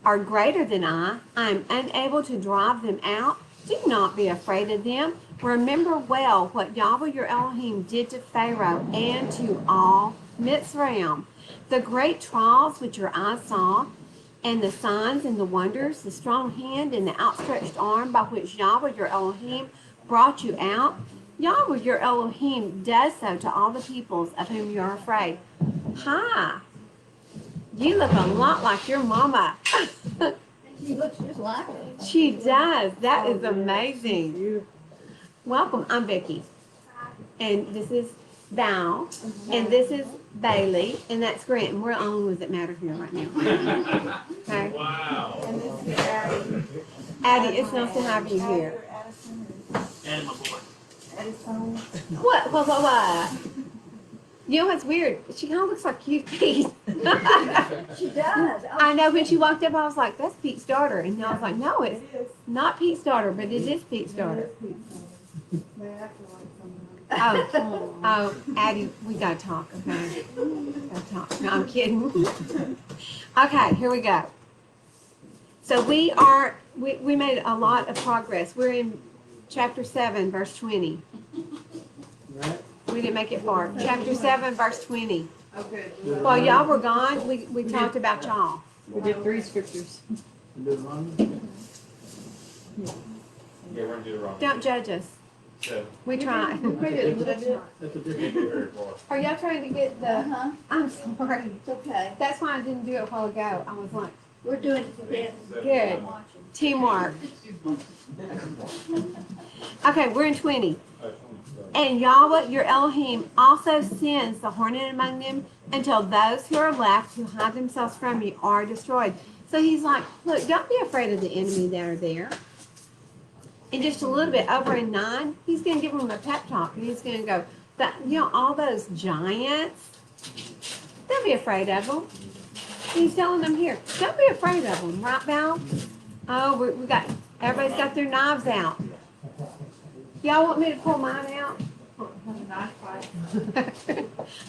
are greater than I am unable to drive them out, do not be afraid of them. Remember well what Yahweh your Elohim did to Pharaoh and to all Mitzrayim, the great trials which your eyes saw, and the signs and the wonders, the strong hand and the outstretched arm by which Yahweh your Elohim brought you out. Yahweh your Elohim does so to all the peoples of whom you are afraid." Hi. You look a lot like your mama. She looks just like her. She does. That is amazing. Welcome. I'm Vicky. And this is Val. And this is Bailey. And that's Grant. And we're the only ones that matter here right now. Okay? Wow. And this is Addie. Addie, it's nice to have you here. And my boy. Edison. What? You know what's weird? She kind of looks like Cute Pete. She does. I know, when she walked up, I was like, that's Pete's daughter. And I was like, no, it's It is. not Pete's daughter, but it is Pete's daughter. They act like someone. Oh, Addie, we gotta talk, okay? Gotta talk. No, I'm kidding. Okay, here we go. So we made a lot of progress. We're in chapter 7, verse 20. Right? We didn't make it far. Chapter 7, verse 20. Okay. While y'all were gone, we talked about y'all. We did 3 scriptures. Deuteronomy? Yeah, we're gonna do the wrong. Don't judge us. So, We try. We made it a little bit. That's a we different didn't do word. very far. Are y'all trying to get the, Uh-huh, I'm sorry. it's okay. That's why I didn't do it a while ago. I was like, We're doing it together. good. Teamwork. Okay, we're in 20. And Yahweh, your Elohim, also sends the hornet among them until those who are left who hide themselves from you are destroyed. So he's like, look, don't be afraid of the enemy that are there. In just a little bit, over in 9, he's going to give them a pep talk. And he's going to go, all those giants, don't be afraid of them. He's telling them here, don't be afraid of them, right, Val? Oh, we got Everybody's got their knives out. Y'all want me to pull mine out? Knife fight.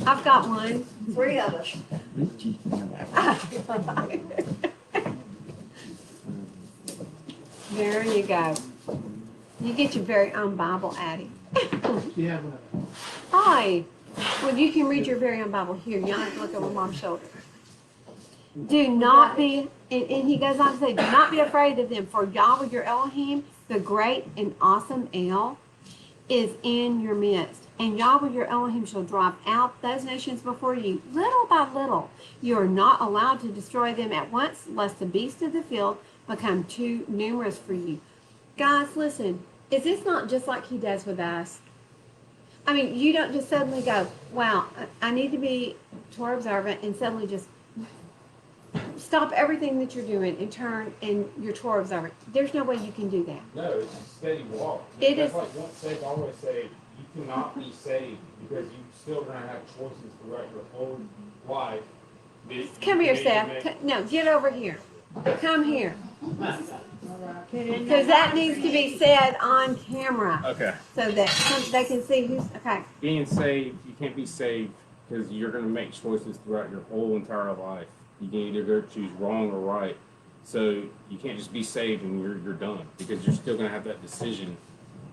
I've got one. 3 of us. There you go. You get your very own Bible, Addie. She has one. Hi. Well, you can read your very own Bible here. You don't have to look over mom's shoulder. Do not be, and he goes on to say, do not be afraid of them, for Yahweh your Elohim, the great and awesome El, is in your midst. And Yahweh your Elohim shall drive out those nations before you, little by little. You are not allowed to destroy them at once, lest the beasts of the field become too numerous for you. Guys, listen, is this not just like he does with us? I mean, you don't just suddenly go, wow, I need to be Torah observant, and suddenly just stop everything that you're doing and turn and you're Torah observant. There's no way you can do that. No, it's a steady walk. It That's is- like once saved, always saved. You cannot be saved because you still gonna have choices throughout your whole life. Come here, Steph. No, get over here. Come here. Because that needs to be said on camera Okay. so that they can see who's, okay. Being saved, you can't be saved because you're going to make choices throughout your whole entire life. You can either go choose wrong or right. So you can't just be saved and you're done because you're still going to have that decision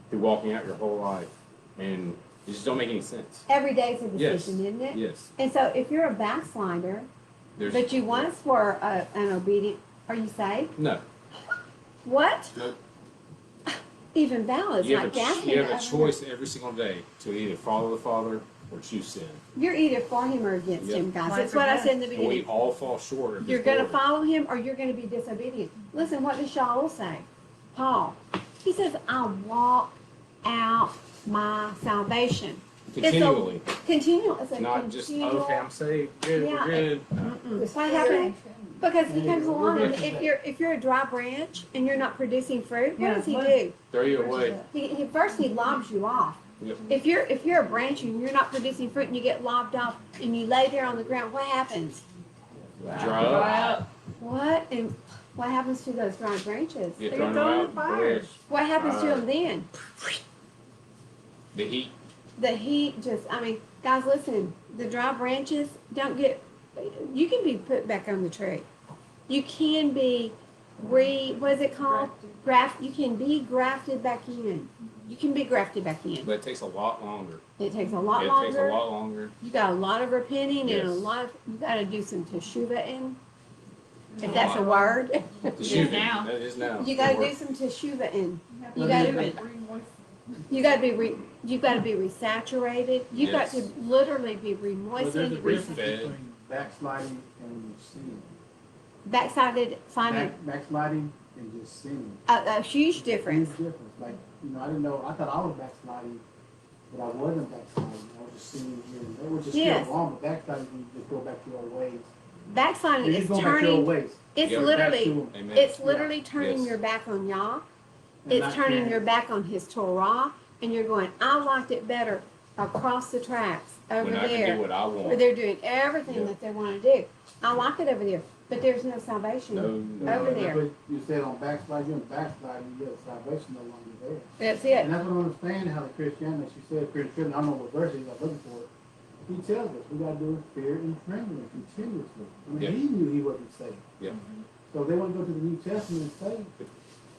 through walking out your whole life. And it just don't make any sense. Every day's a Yes. decision, isn't it? Yes. And so if you're a backslider, There's, but you once were an obedient, are you saved? no. What? No. Even Val is You like have, gasping. you have a over choice every single day to either follow the Father or choose sin. You're either for him or against Yep. him, guys. Right That's for what I him. said in the And we beginning. all fall short of His You're going to glory. follow him or you're going to be disobedient. Listen, what does Shaul say? Paul. He says, I walk out my salvation. Continually. Continual. It's a Not just, continual. okay, I'm saved, good, Yeah, we're good. No. Mm-mm. What happened? Because he comes along and if you're a dry branch and you're not producing fruit, what does he do? Throw you away. He first he lobs you off. Yep. If you're a branch and you're not producing fruit and you get lobbed off and you lay there on the ground, what happens? Dry up. What and what happens to those dry branches? Get They thrown get thrown in out. fire. bush. What happens to them then? The heat. The heat just, I mean, guys, listen, the dry branches don't get, you can be put back on the tree. You can be what is it called? You can be grafted back in. You can be grafted back in. But it takes a lot longer. It takes a lot It longer. takes a lot longer. You got a lot of repenting and a Yes. lot of, you got to do some teshuvah if that's a word. The shooting. now. That is now. You got to It do works. some teshuvah in. You Well, got yeah, to you got to be you've got to be resaturated. You've Yes. got to literally be Well, there's a remoistened, difference Refed. between backsliding and sinning. backsided, finding Backsliding and just sinning. a huge difference. Huge difference. Like, I didn't know, I thought I was backsliding, but I wasn't backsliding. I was just sinning here and there, which is Yes. still wrong, but backsliding, you just go back to your old ways. Backsliding You're is just going back to your old turning. ways. It's Yeah, literally Back to- Amen. it's literally turning Yes. your back on Yah. and It's not turning caring. your back on His Torah, and you're going. I liked it better across the tracks over When I can there. do what I Where want. they're doing everything Yeah. that they want to do. I like it over there, but there's no salvation No, No, over that's there. what you said on backsliding, you're backsliding, your salvation no longer there. That's it. And that's what I understand how the Christianity, she said, Christian, I don't know what verse he's looking for. He tells us we gotta do it fear and trembling continuously. I mean, Yeah. he knew he wasn't saved. Yeah. So they want to go to the New Testament and say,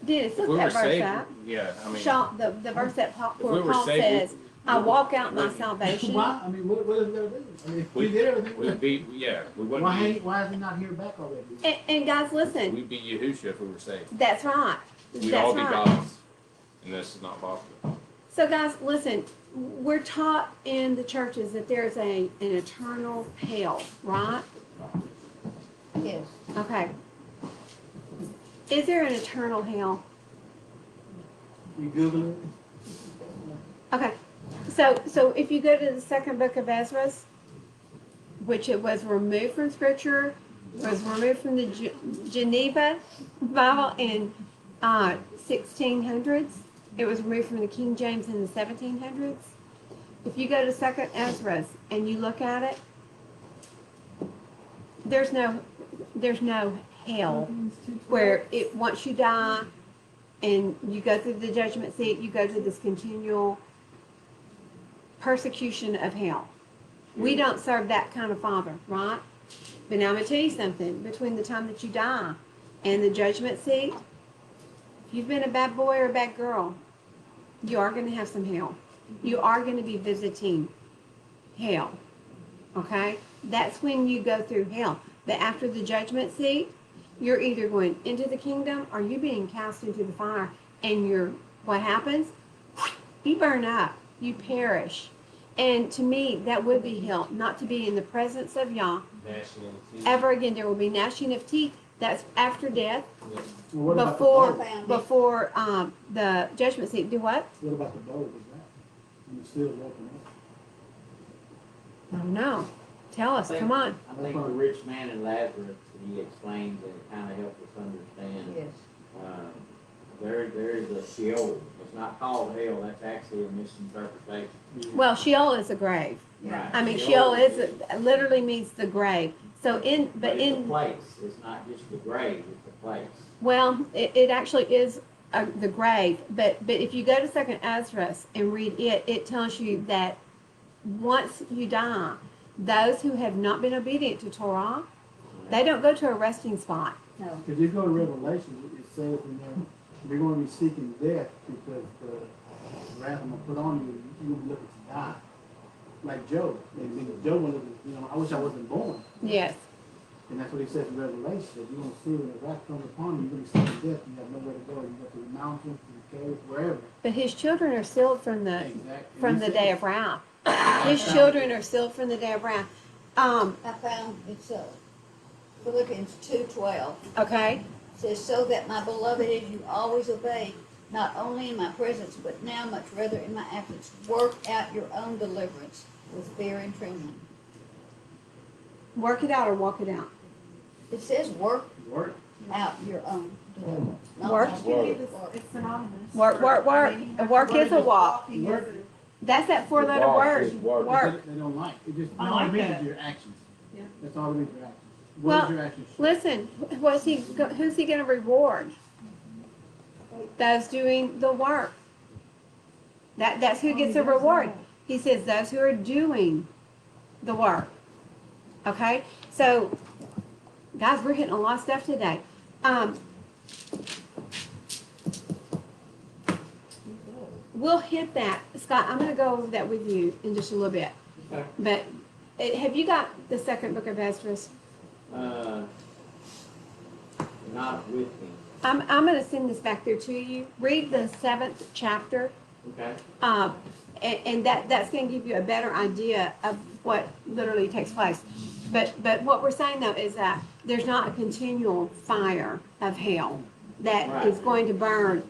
Dennis, If look we were that verse saved, up. yeah, I mean, The verse that Paul, if where we were Paul saved, says, "I walk out my we- salvation." why? I mean, what is there to do? I mean, if We- we did everything, we'd be, yeah, we wouldn't why is he not here back already? And guys, be, listen, we'd be Yahusha if we were saved. that's right. We'd That's all be right. gods. And this is not possible. So guys, listen, we're taught in the churches that there's an eternal hell, right? Yes. Okay. Is there an eternal hell? You Google it? Okay. So if you go to the second book of Ezra, which it was removed from Scripture, was removed from the Geneva Bible in 1600s. It was removed from the King James in the 1700s. If you go to second Ezra and you look at it, there's no hell where it once you die, and you go through the judgment seat, you go through this continual persecution of hell. We don't serve that kind of father, right? But now I'm gonna tell you something, between the time that you die and the judgment seat, if you've been a bad boy or a bad girl, you are gonna have some hell. You are gonna be visiting hell, okay? That's when you go through hell. But after the judgment seat, you're either going into the kingdom or you're being cast into the fire, and what happens? You burn up, you perish. And to me, that would be hell, not to be in the presence of Yah Gnashing of teeth. ever again. There will be gnashing of teeth. That's after death, Well, what about the before bowl? before the judgment seat. Do what? What about the bowl with that? When you're still walking up? I don't know. Tell us. Come on. I think the rich man and Lazarus, he explains and it kind of helps us understand. Yes. There is a Sheol. It's not called hell. That's actually a misinterpretation. Well, Sheol is a grave. Right. I mean, Sheol literally means the grave. So It's a place. It's not just the grave. It's a place. well, it actually is the grave. But if you go to Second Ezra and read it, it tells you that once you die, those who have not been obedient to Torah, they don't go to a resting spot. No. If you go to Revelation, it says in there, you're going to be seeking death because the wrath I'm going to put on you, you'll be looking to die. Like Job. And Job was looking, I wish I wasn't born. Yes. And that's what he says in Revelation, that you're going to see when the wrath comes upon you, you're going to be seeking death, and you have nowhere to go. You go to the mountains, to the caves, wherever. But his children are sealed from the Exactly. day of wrath. His children are sealed from the day of wrath. I found it's Philippians 2:12. Okay. It says, so that my beloved, as you always obey, not only in my presence, but now much rather in my absence, work out your own deliverance with fear and trembling. Work it out or walk it out. It says work Work. out your own deliverance. not Work. just It's it's synonymous. Work. I mean, you have to Work is a walk. walking Work. is a- That's that four-letter Walk word. is work. Work. They don't like it. Just, I all it like means that. is your actions. Yeah. That's all it means, your actions. Well, What is your actions? Listen, who's he going to reward? Those doing the work. That's who gets the reward. He says those who are doing the work. Okay? So, guys, we're hitting a lot of stuff today. We'll hit that. Scott, I'm going to go over that with you in just a little bit. Okay. But have you got the second book of Esdras? Not with me. I'm going to send this back there to you. Read the 7th chapter. Okay. And that's going to give you a better idea of what literally takes place. But what we're saying though is that there's not a continual fire of hell that Right. is going to burn.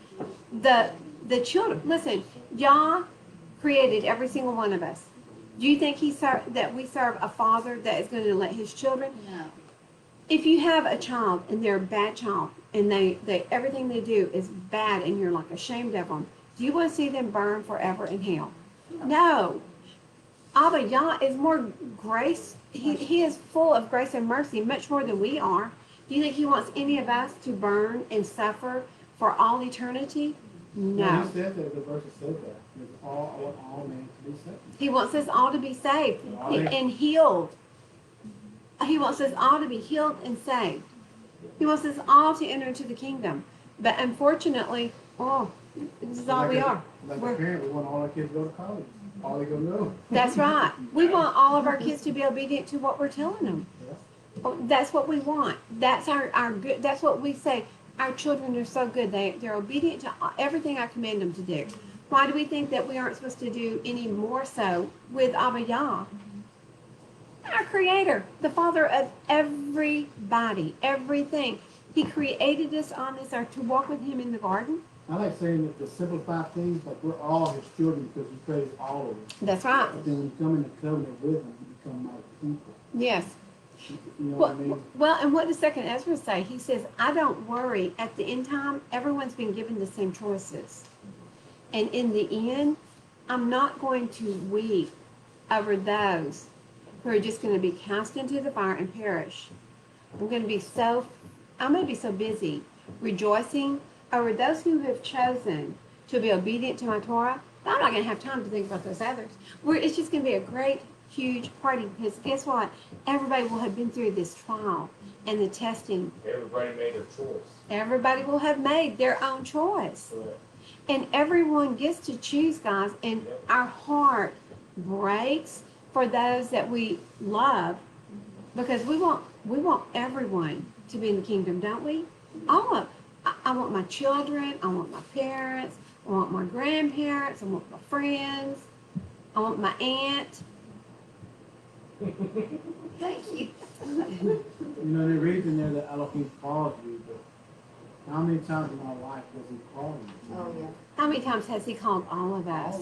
The children, listen, Yah created every single one of us. Do you think that we serve a father that is going to let his children? No. If you have a child and they're a bad child and they everything they do is bad and you're like ashamed of them, do you want to see them burn forever in hell? No. Abba Yah is more grace. He is full of grace and mercy, much more than we are. Do you think he wants any of us to burn and suffer for all eternity? No. He said that, the verse said that. It's all men to be saved. He wants us all to be saved All they- and healed. He wants us all to be healed and saved. He wants us all to enter into the kingdom. But unfortunately, this is all Like we a- are. Like We're- a parent, we want all our kids to go to college. All they go know. That's right. We want all of our kids to be obedient to what we're telling them. Yeah. That's what we want. That's our good. That's what we say. Our children are so good. They're obedient to everything I command them to do. Why do we think that we aren't supposed to do any more so with Abba Yah? Our Creator, the Father of everybody, everything. He created us on this earth to walk with Him in the garden. I like saying that to simplify things, like we're all his children because he created all of us. That's right. But then when you come into covenant with him, you become my people. Yes. You know what I mean? Well, and what does Second Ezra say? He says, I don't worry. At the end time, everyone's been given the same choices. And in the end, I'm not going to weep over those who are just going to be cast into the fire and perish. I'm going to be so busy rejoicing over those who have chosen to be obedient to my Torah, I'm not going to have time to think about those others. It's just going to be a great, huge party because guess what? Everybody will have been through this trial and the testing. Everybody made their choice. Everybody will have made their own choice. Correct. And everyone gets to choose, guys, and our heart breaks for those that we love because we want everyone to be in the kingdom, don't we? I want my children, I want my parents, I want my grandparents, I want my friends, I want my aunt. Thank you. You know, the reason there that Elohim calls you, but how many times in my life does he call you? Oh, yeah. How many times has he called all of us?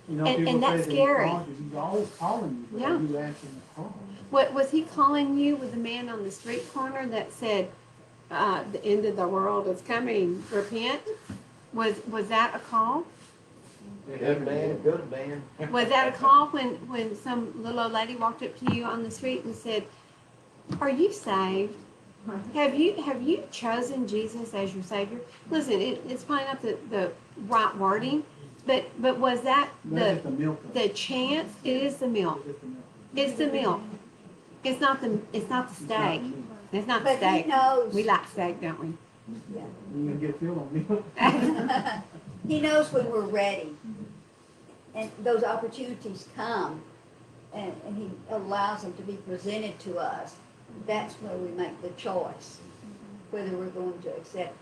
You know, And people that's say that scary. He calls you. He's always calling you, but Yeah. are you answering the call? What was he calling you with the man on the street corner that said, the end of the world is coming, repent? Was that a call? Good man, good man. Was that a call when some little old lady walked up to you on the street and said, are you saved? Have you chosen Jesus as your Savior? Listen, it's probably not the right wording, but was that That's the milk. the chance? It is the milk. It's the milk. It's the milk. It's not the steak. It's not the But he steak. knows, We like steak, don't we? yeah. You're gonna get filled on milk. He knows when we're ready. And those opportunities come and he allows them to be presented to us. That's where we make the choice, whether we're going to accept,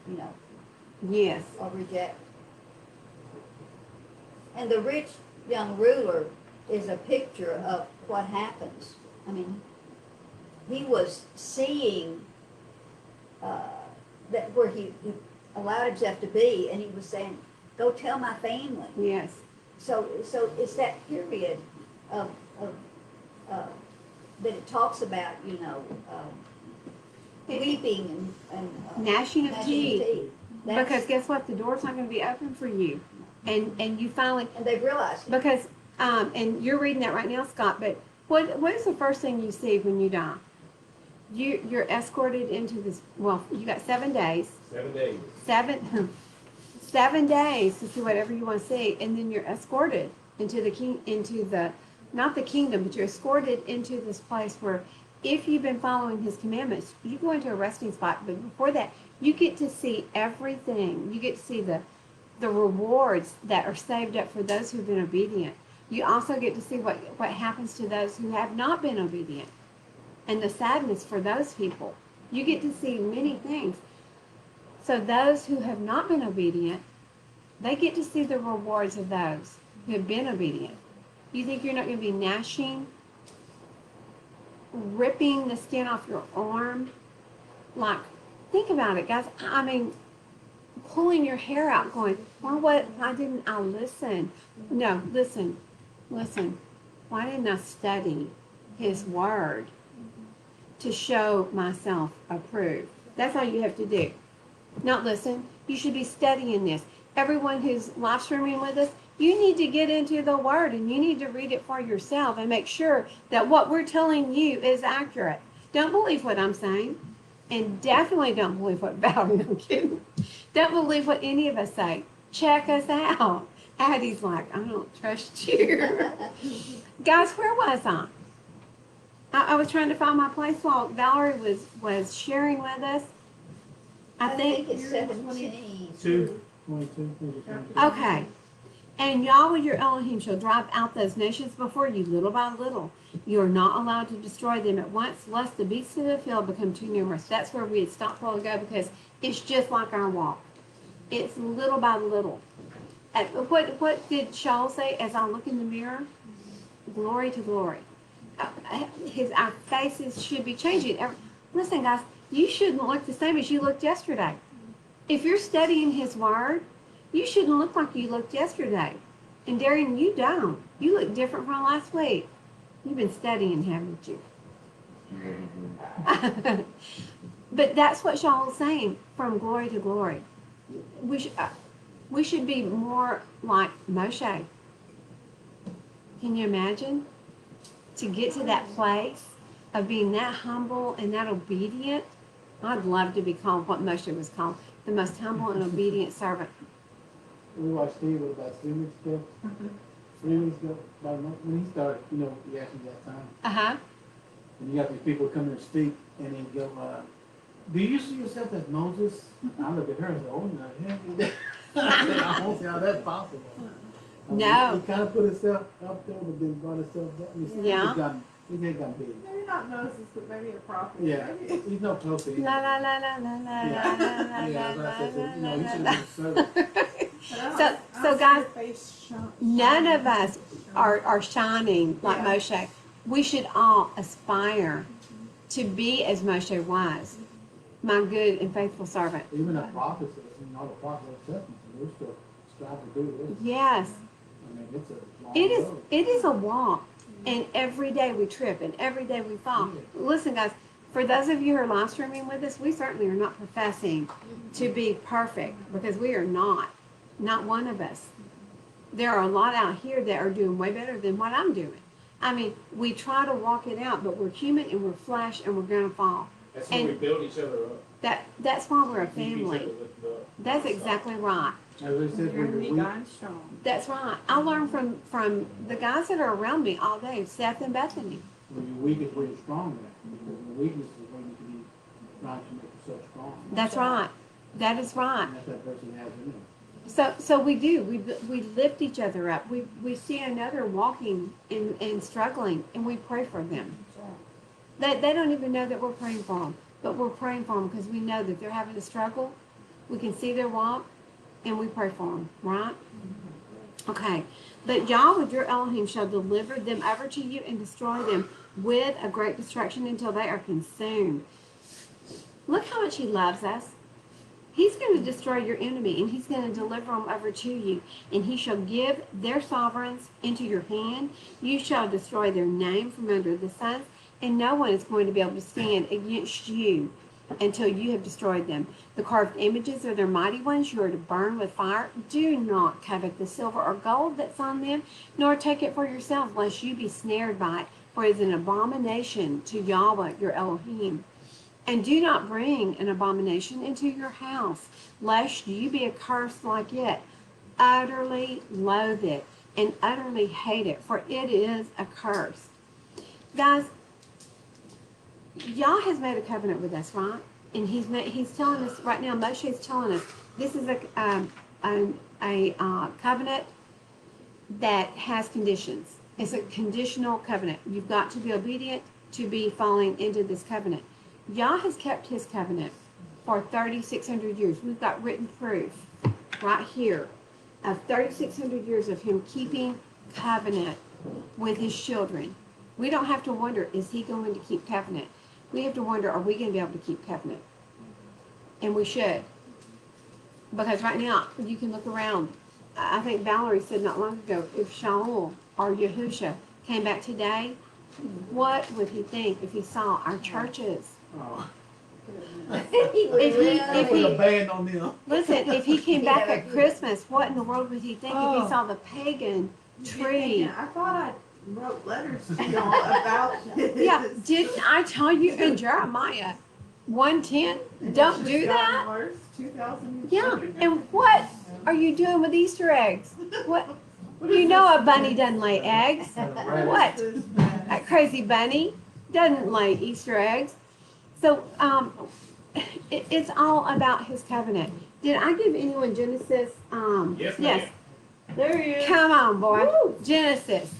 Yes. or reject. And the rich young ruler is a picture of what happens. I mean, he was seeing that where he allowed himself to be, and he was saying, "Go tell my family." Yes. So it's that period of that it talks about, weeping and Gnashing of teeth. That's- Because guess what? The door's not going to be open for you. And you finally, and they've realized it. because, and you're reading that right now, Scott, but what is the first thing you see when you die? You're escorted into this, well, you got 7 days. 7 days. 7 days to see whatever you want to see, and then you're escorted into not the kingdom, but you're escorted into this place where if you've been following his commandments, you go into a resting spot, but before that, you get to see everything. You get to see the rewards that are saved up for those who've been obedient. You also get to see what happens to those who have not been obedient and the sadness for those people. You get to see many things. So those who have not been obedient, they get to see the rewards of those who have been obedient. You think you're not going to be gnashing, ripping the skin off your arm? Like, think about it, guys. I mean, pulling your hair out going, why didn't I listen? No, listen. Why didn't I study his word to show myself approved? That's all you have to do. Not listen. You should be studying this. Everyone who's live streaming with us, you need to get into the word and you need to read it for yourself and make sure that what we're telling you is accurate. Don't believe what I'm saying. And definitely don't believe what Valerie, I'm kidding. Don't believe what any of us say. Check us out. Addie's like, I don't trust you. Guys, where was I? I was trying to find my place while Valerie was sharing with us. I think it's 17. 22. okay. And Yahweh your Elohim shall drive out those nations before you little by little. You are not allowed to destroy them at once, lest the beasts of the field become too numerous. That's where we had stopped a while ago because it's just like our walk. It's little by little. What did Shaul say as I look in the mirror? Glory to glory. Our faces should be changing. Listen, guys, you shouldn't look the same as you looked yesterday. If you're studying his word, you shouldn't look like you looked yesterday. And Darian, you don't. You look different from last week. You've been studying, haven't you? But that's what Shaul's saying, from glory to glory. We should be more like Moshe. Can you imagine? To get to that place of being that humble and that obedient. I'd love to be called what Moshe was called, the most humble and obedient servant. We watched Steve about 3 weeks ago. 3 weeks ago, about a month, when he started, he asked me that time. Uh-huh. And you got these people come here and speak, and they go, do you see yourself as Moses? I look at her and say, oh, no, yeah. I said, I don't see how that's possible. No. He kind of put himself up there, but then brought himself down. Yeah. His head got big. Maybe not Moses, but maybe a prophet. Yeah, Maybe. he's no closer. La la la la la la Yeah, la yeah, la as I said, la he should la. have been served. But I So- don't- I so don't see guys, your face None of us are shining like Yeah. Moshe. We should all aspire to be as Moshe was, my good and faithful servant. Even the prophets, all the prophets of the Testament, they're still striving to do this. Yes, I mean, it's a long it is. road. It is a walk, and every day we trip, and every day we fall. Listen, guys. For those of you who are live streaming with us, we certainly are not professing to be perfect because we are not. Not one of us. There are a lot out here that are doing way better than what I'm doing. I mean, we try to walk it out, but we're human and we're flesh and we're gonna fall. That's when we build each other up. That's why we're a Keep each other family. lifted up. That's exactly right. As I said, You're when weak, you're weak, I'm strong. That's right. I learned from the guys that are around me all day, Seth and Bethany. when you're weak is where you're strong at. Because your weakness is where you can be trying to make yourself strong. That's right. That is right. And that's that person has in them. So we do. We lift each other up. We see another walking and struggling, and we pray for them. They don't even know that we're praying for them, but we're praying for them because we know that they're having a struggle. We can see their walk, and we pray for them. Right? Okay. But Yahweh your Elohim shall deliver them over to you and destroy them with a great destruction until they are consumed. Look how much He loves us. He's going to destroy your enemy, and He's going to deliver them over to you. And He shall give their sovereigns into your hand. You shall destroy their name from under the sun, and no one is going to be able to stand against you until you have destroyed them. The carved images are their mighty ones. You are to burn with fire. Do not covet the silver or gold that's on them, nor take it for yourselves, lest you be snared by it. For it is an abomination to Yahweh your Elohim. And do not bring an abomination into your house, lest you be accursed like it. Utterly loathe it and utterly hate it, for it is accursed. Guys, Yah has made a covenant with us, right? And he's telling us right now. Moshe is telling us this is a covenant that has conditions. It's a conditional covenant. You've got to be obedient to be falling into this covenant. Yah has kept His covenant for 3,600 years. We've got written proof right here of 3,600 years of Him keeping covenant with His children. We don't have to wonder, is He going to keep covenant? We have to wonder, are we going to be able to keep covenant? And we should. Because right now, you can look around. I think Valerie said not long ago, if Shaul or Yahusha came back today, what would he think if he saw our churches? Oh. If Put a he, band on them. listen, if he came back Yeah. at Christmas, what in the world would he think if Oh. he saw the pagan tree? Yeah, I thought I wrote letters to y'all about this. Yeah, didn't I tell you in Jeremiah 1:10? And Don't it's do just that. gotten worse, 2,000 Yeah, years. and what are you doing with Easter eggs? What? You know a bunny doesn't lay eggs. What? This is bad. That crazy bunny doesn't lay Easter eggs. So it's all about His covenant. Did I give anyone Genesis? Yes, Yes. ma'am. There he is. Come on, boy. Genesis.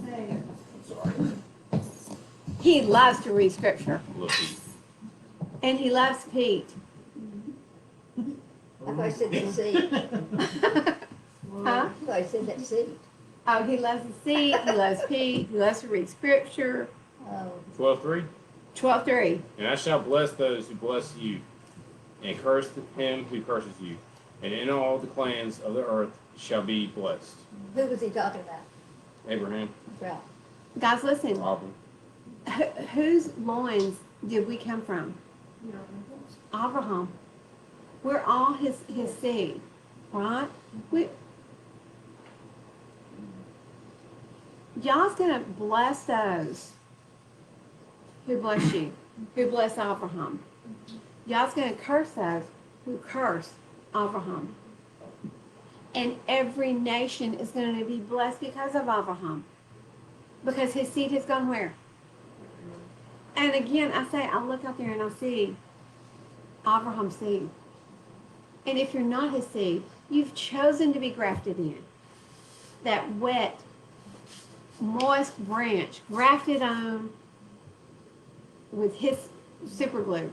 Hey. He loves to read scripture, Look, and he loves Pete. I thought I said that seed. Huh? I thought I said that seed. Oh, he loves the seed. He loves Pete. He loves to read scripture. Oh, 12:3. 12:3. And I shall bless those who bless you, and curse him who curses you. And in all the clans of the earth shall be blessed. who was he talking about? Abraham, Ralph. Guys, listen. Aubrey. Whose loins did we come from? Abraham. We're all his seed, right? Y'all's gonna bless those who bless you, who bless Abraham. God's going to curse those who curse Abraham. And every nation is going to be blessed because of Abraham. Because his seed has gone where? And again, I look out there and I see Abraham's seed. And if you're not his seed, you've chosen to be grafted in. That wet, moist branch grafted on with his super glue.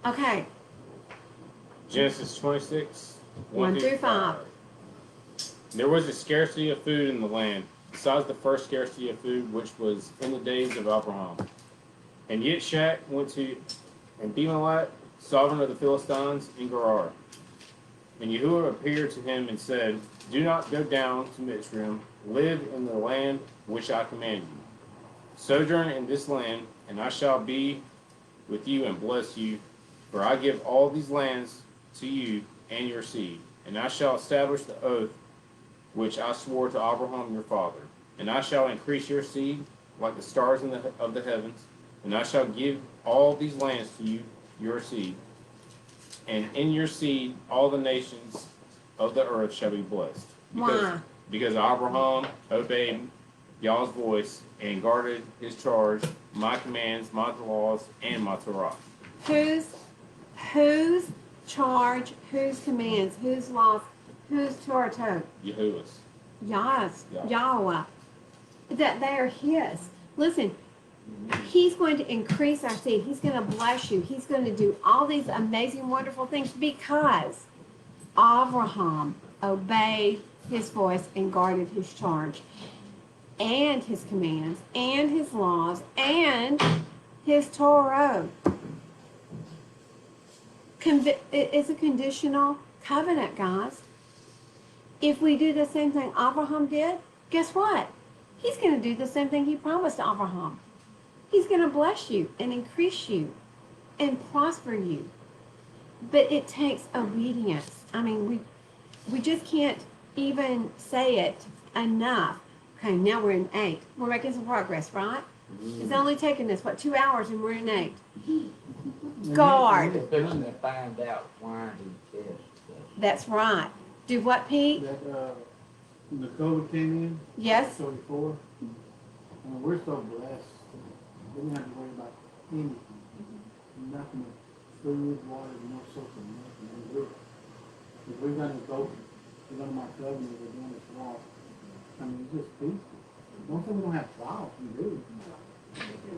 Okay, Genesis 26, 1 through 5. There was a scarcity of food in the land, besides the first scarcity of food which was in the days of Abraham. And Yitzchak went to Abimelech, sovereign of the Philistines, in Gerar. And Yahuwah appeared to him and said, Do not go down to Mitzrayim, live in the land which I command you. Sojourn in this land, and I shall be with you and bless you. For I give all these lands to you and your seed, and I shall establish the oath which I swore to Abraham your father. And I shall increase your seed like the stars of the heavens, and I shall give all these lands to you, your seed. And in your seed all the nations of the earth shall be blessed. Why? Because Abraham obeyed Yahweh's voice and guarded his charge, my commands, my laws, and my Torah. Whose charge, whose commands, whose laws, whose Torah? Yahuwah's. Yah's, Yeah. Yahweh. That they are his. Listen, he's going to increase our seed. He's going to bless you. He's going to do all these amazing, wonderful things because Abraham obeyed his voice and guarded his charge and his commands and his laws and his Torah. It's a conditional covenant, guys. If we do the same thing Abraham did, guess what? He's going to do the same thing he promised Abraham. He's going to bless you and increase you and prosper you. But it takes obedience. I mean, we just can't even say it enough. Okay, now we're in 8. We're making some progress, right? It's only taken us, 2 hours and we're in 8. Guard. We're fixing to find out why he tests us. That's right. Do what, Pete? That, when the COVID came in, Yes? 34, we're so blessed. We don't have to worry about anything. Nothing but food, water, no soap, and nothing. If we're gonna go, we're gonna my cousin, we're doing this walk. I mean, it's just peaceful. Don't say we don't have trials, we do.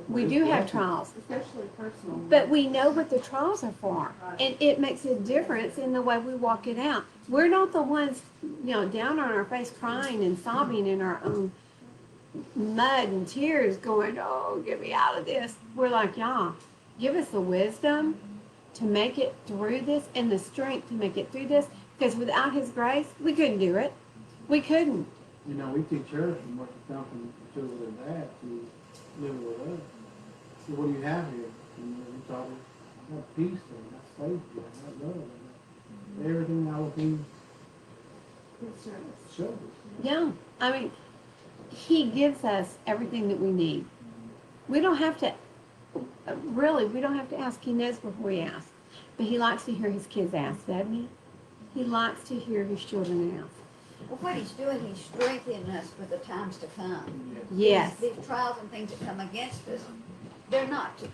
We do have trials. Especially personal. But we know what the trials are for. And it makes a difference in the way we walk it out. We're not the ones, down on our face crying and sobbing in our own mud and tears going, oh, get me out of this. We're like, y'all, give us the wisdom to make it through this and the strength to make it through this. Because without his grace, we couldn't do it. We couldn't. We teach her from what to come from the children of dad to live with us. So what do you have here? We taught her, I got peace and I got safety, I got love, I got everything I would be show. Yeah. I mean, he gives us everything that we need. We don't have to, we don't have to ask. He knows before we ask. But he likes to hear his kids ask, doesn't he? He likes to hear his children ask. Well, what he's doing, he's strengthening us for the times to come. Yes. These trials and things that come against us, they're not to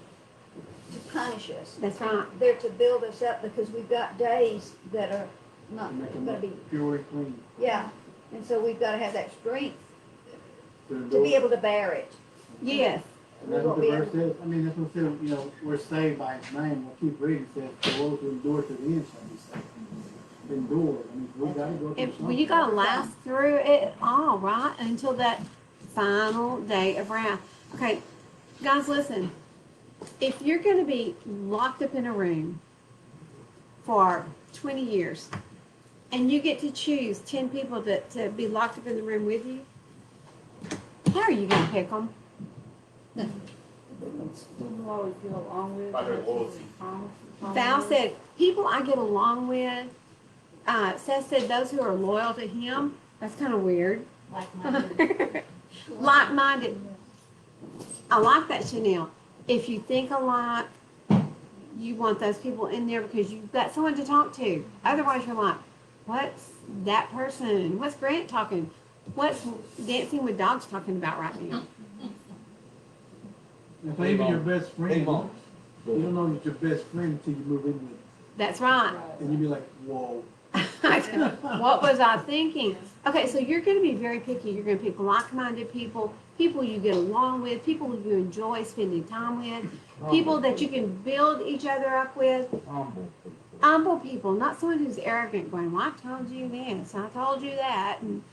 punish us. That's right. They're to build us up because we've got days that are not Make them going to be, pure and clean. yeah. And so we've got to have that strength To to endure. be able to bear it. Yes. And that's what the verse says. I mean, that's what it says, we're saved by his name. We'll keep reading. It says, for those who endure to the end shall be saved. Endure. I mean, we gotta go through something. You got to last through it all, right? Until that final day of wrath. Okay, guys, listen. If you're going to be locked up in a room for 20 years and you get to choose 10 people to be locked up in the room with you, how are you going to pick them? People always get along with. By their loyalty. Val said, people I get along with, Seth said those who are loyal to him. That's kind of weird. Like-minded. Like-minded. I like that, Chanel. If you think a lot, you want those people in there because you've got someone to talk to. Otherwise, you're like, what's that person? What's Grant talking? What's Dancing with Dogs talking about right now? If even your best friend, They you won't. don't know it's your best friend until you move in with it. That's right. And you be like, whoa. What was I thinking? Okay, so you're going to be very picky. You're going to pick like-minded people, people you get along with, people you enjoy spending time with, people that you can build each other up with. Humble people. Humble people, not someone who's arrogant going, well, I told you this, I told you that, and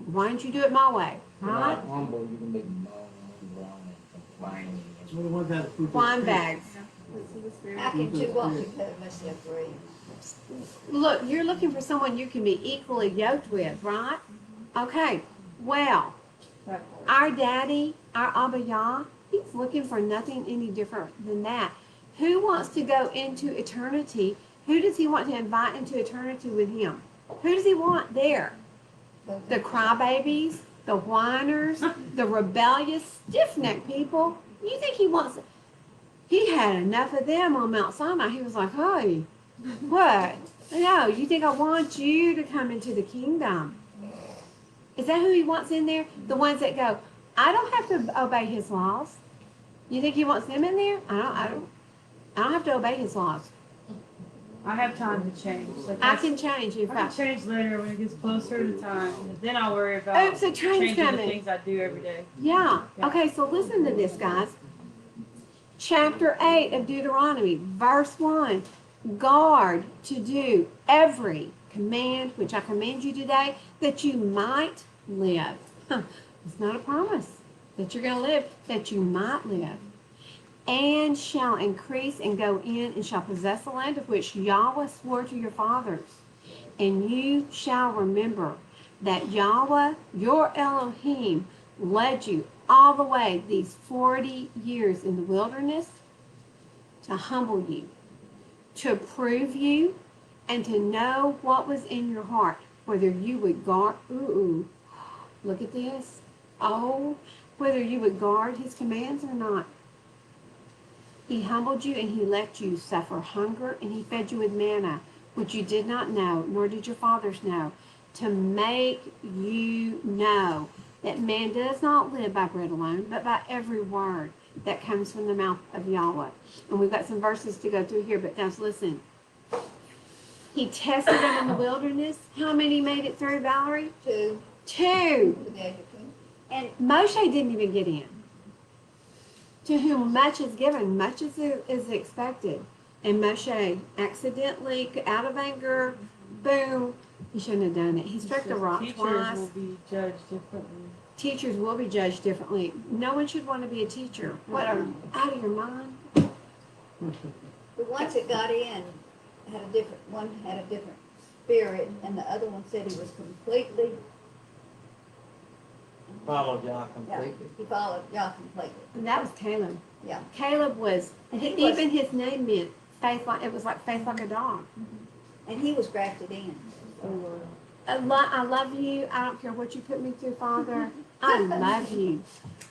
why don't you do it my way, You're right? not humble, you can be moaning, groaning, complaining. We're the ones that have the fruit of the Wine Spirit. bags. How can two walk together unless they agree? Look, you're looking for someone you can be equally yoked with, right? Okay, well, our daddy, our Abba Yah, he's looking for nothing any different than that. Who wants to go into eternity? Who does he want to invite into eternity with him? Who does he want there? The crybabies, the whiners, the rebellious, stiff-necked people. You think he wants... He had enough of them on Mount Sinai. He was like, hey, what? No, you think I want you to come into the kingdom? Is that who he wants in there? The ones that go, I don't have to obey his laws. You think he wants them in there? I don't have to obey his laws. I have time to change. Like I that's- can change if I I... can change later when it gets closer to time. Then I'll worry about Oops, a train's changing the coming. things I do every day. Yeah. Okay, so listen to this, guys. Chapter 8 of Deuteronomy, verse 1. Guard to do every command which I command you today, that you might live. It's not a promise that you're going to live, that you might live. And shall increase and go in and shall possess the land of which Yahweh swore to your fathers. And you shall remember that Yahweh, your Elohim, led you all the way these 40 years in the wilderness to humble you, to prove you, and to know what was in your heart, whether you would guard, look at this, whether you would guard his commands or not. He humbled you and he let you suffer hunger, and he fed you with manna, which you did not know, nor did your fathers know, to make you know that man does not live by bread alone, but by every word that comes from the mouth of Yahweh. And we've got some verses to go through here, but guys, listen. He tested them in the wilderness. How many made it through, Valerie? Two, Two. to the age of 20. And Moshe didn't even get in. To whom much is given, much is expected. And Moshe accidentally, out of anger, boom, he shouldn't have done it. He struck the rock Teachers twice. will be judged differently. Teachers will be judged differently. No one should want to be a teacher. What, are you out of your mind? the ones that got in had a different, one had a different spirit, and the other one said he was completely, Follow Yah yeah, completely. he followed Yah completely. And that was Caleb. Yeah. Caleb was, He was- even his name meant faith like, it was like faith like a dog. And he was grafted in. I love you. I don't care what you put me through, Father. I love you.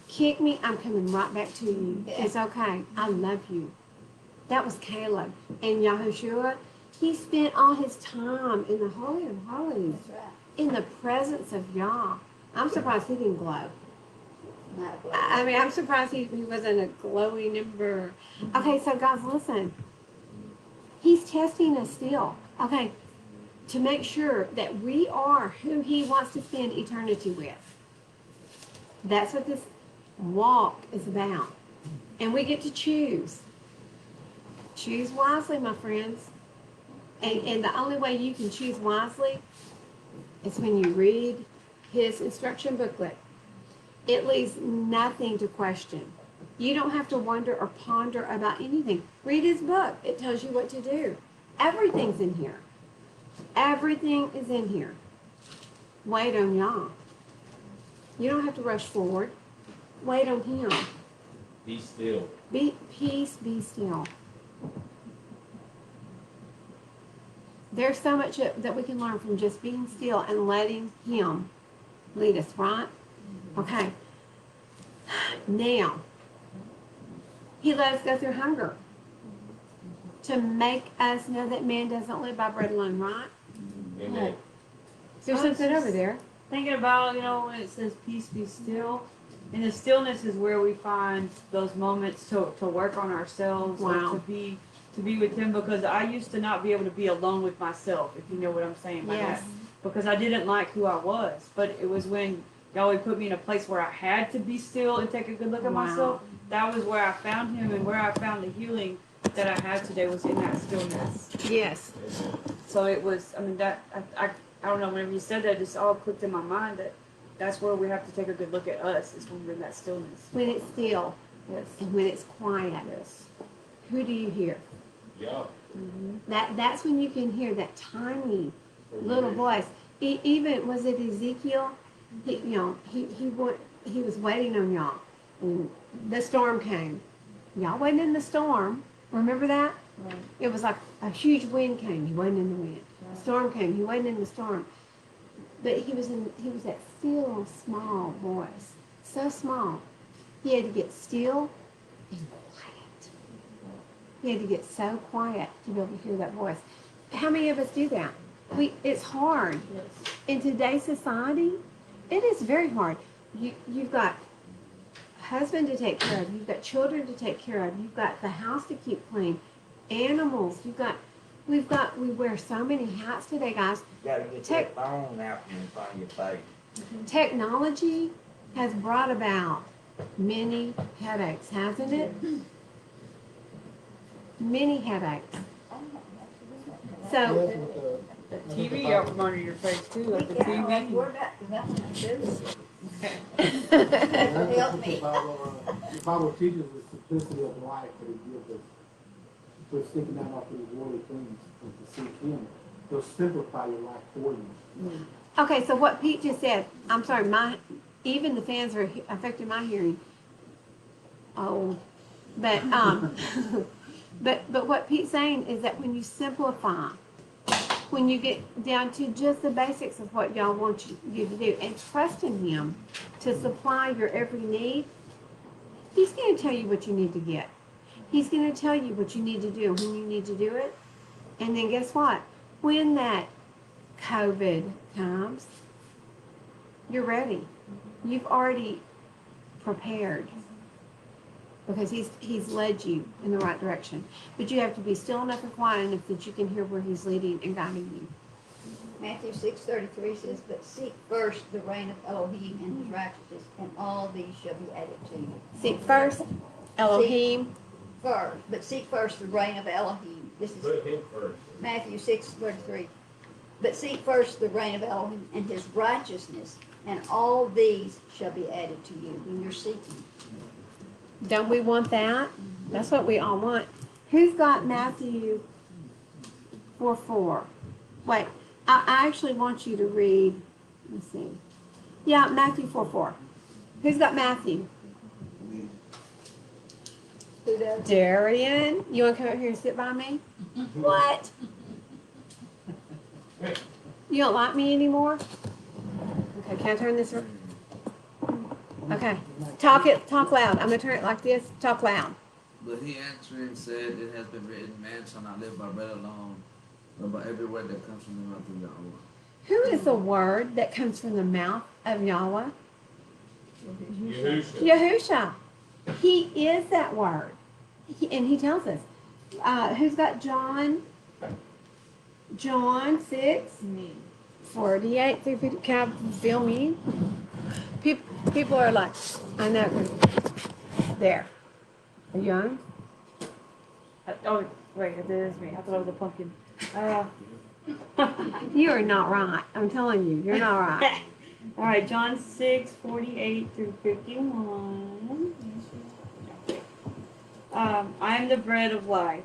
Kick me, I'm coming right back to you. Yeah. It's okay. I love you. That was Caleb. And Yahushua, he spent all his time in the Holy of Holies, That's right. in the presence of Yah. I'm surprised he didn't glow. Not a I mean, I'm surprised he wasn't a glowing ember. Okay, so guys, listen. He's testing us still. Okay, to make sure that we are who he wants to spend eternity with. That's what this walk is about. And we get to choose. Choose wisely, my friends. And the only way you can choose wisely is when you read his instruction booklet. It leaves nothing to question. You don't have to wonder or ponder about anything. Read his book. It tells you what to do. Everything's in here. Everything is in here. Wait on Yah. You don't have to rush forward. Wait on him. Be still. Be peace, be still. There's so much that we can learn from just being still and letting him lead us, right? Okay. Now, He let us go through hunger to make us know that man doesn't live by bread alone, right? Amen. There's I was something over just there. Thinking about, when it says peace be still, and the stillness is where we find those moments to work on ourselves or Wow. to be with him, because I used to not be able to be alone with myself, if you know what I'm saying by Yes. that. Because I didn't like who I was. But it was when Yahweh put me in a place where I had to be still and take a good look at Wow. myself. That was where I found him, and where I found the healing that I have today was in that stillness. Yes. So it was, I don't know, whenever you said that, it just all clicked in my mind that that's where we have to take a good look at us, is when we're in that stillness. When it's still Yes. and when it's quiet, Yes. who do you hear? Yeah. That's when you can hear that tiny little voice. Even was it Ezekiel? He was waiting on y'all, and the storm came. Y'all wasn't in the storm. Remember that? Right. It was like a huge wind came. He wasn't in the wind. Right. Storm came. He wasn't in the storm. But he was that still small voice, so small. He had to get still and quiet. He had to get so quiet to be able to hear that voice. How many of us do that? It's hard. Yes. In today's society, it is very hard. You've got a husband to take care of. You've got children to take care of. You've got the house to keep clean. Animals. We wear so many hats today, guys. You gotta get that phone out in front of your face. Technology has brought about many headaches, hasn't it? Many headaches. So, Yes, with The TV out from under your face too, like the We can't always TV. worry about nothing to do. the Help me. The Bible teaches the simplicity of life that he gives us. We're sticking out off these worldly things and to seek him. He'll simplify your life for you. okay, so what Pete just said, I'm sorry, even the fans are affecting my hearing. Oh, but, but what Pete's saying is that when you simplify, when you get down to just the basics of what y'all want you to do and trust in him to supply your every need, he's going to tell you what you need to get. He's going to tell you what you need to do when you need to do it. And then guess what? When that COVID comes, you're ready. You've already prepared because he's led you in the right direction. But you have to be still enough and quiet enough that you can hear where he's leading and guiding you. Matthew 6:33 says, "But seek first the reign of Elohim and his righteousness, and all these shall be added to you." Seek first Elohim. But seek first the reign of Elohim. This is Put him first. Matthew 6:33. But seek first the reign of Elohim and his righteousness, and all these shall be added to you when you're seeking. Don't we want that? That's what we all want. Who's got Matthew 4:4? Wait, I actually want you to read, let's see. Yeah, Matthew 4:4. Who's got Matthew? Who does? Darian, you want to come up here and sit by me? What? You don't like me anymore? Okay, can I turn this? Okay, talk loud. I'm gonna turn it like this. Talk loud. But he answering said, "It has been written, man shall not live by bread alone, but by every word that comes from the mouth of Yahweh." Who is the word that comes from the mouth of Yahweh? Yahusha. Yahusha. He is that word. And he tells us. Who's got John? John 6, Me. 48 through 50. Can I feel me? People are like, I know. There. Are you on? Oh, wait, it is me. I thought it was a pumpkin. You are not right. I'm telling you, you're not right. All right, John 6:48 through 51. I am the bread of life.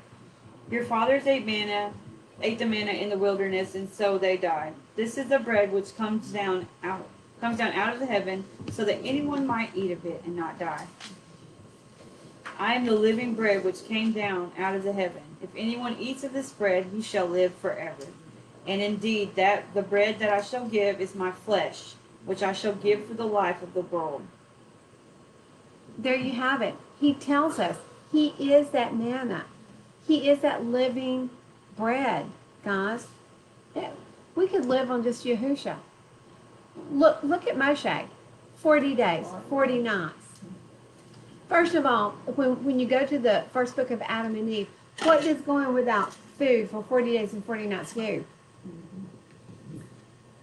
Your fathers ate the manna in the wilderness, and so they died. This is the bread which comes down out of the heaven, so that anyone might eat of it and not die. I am the living bread which came down out of the heaven. If anyone eats of this bread, he shall live forever. And indeed, that the bread that I shall give is my flesh, which I shall give for the life of the world. There you have it. He tells us. He is that manna. He is that living bread, guys. Yeah, we could live on just Yahusha. Look at Moshe. 40 days, 40 nights. First of all, when you go to the first book of Adam and Eve, what does going without food for 40 days and 40 nights do?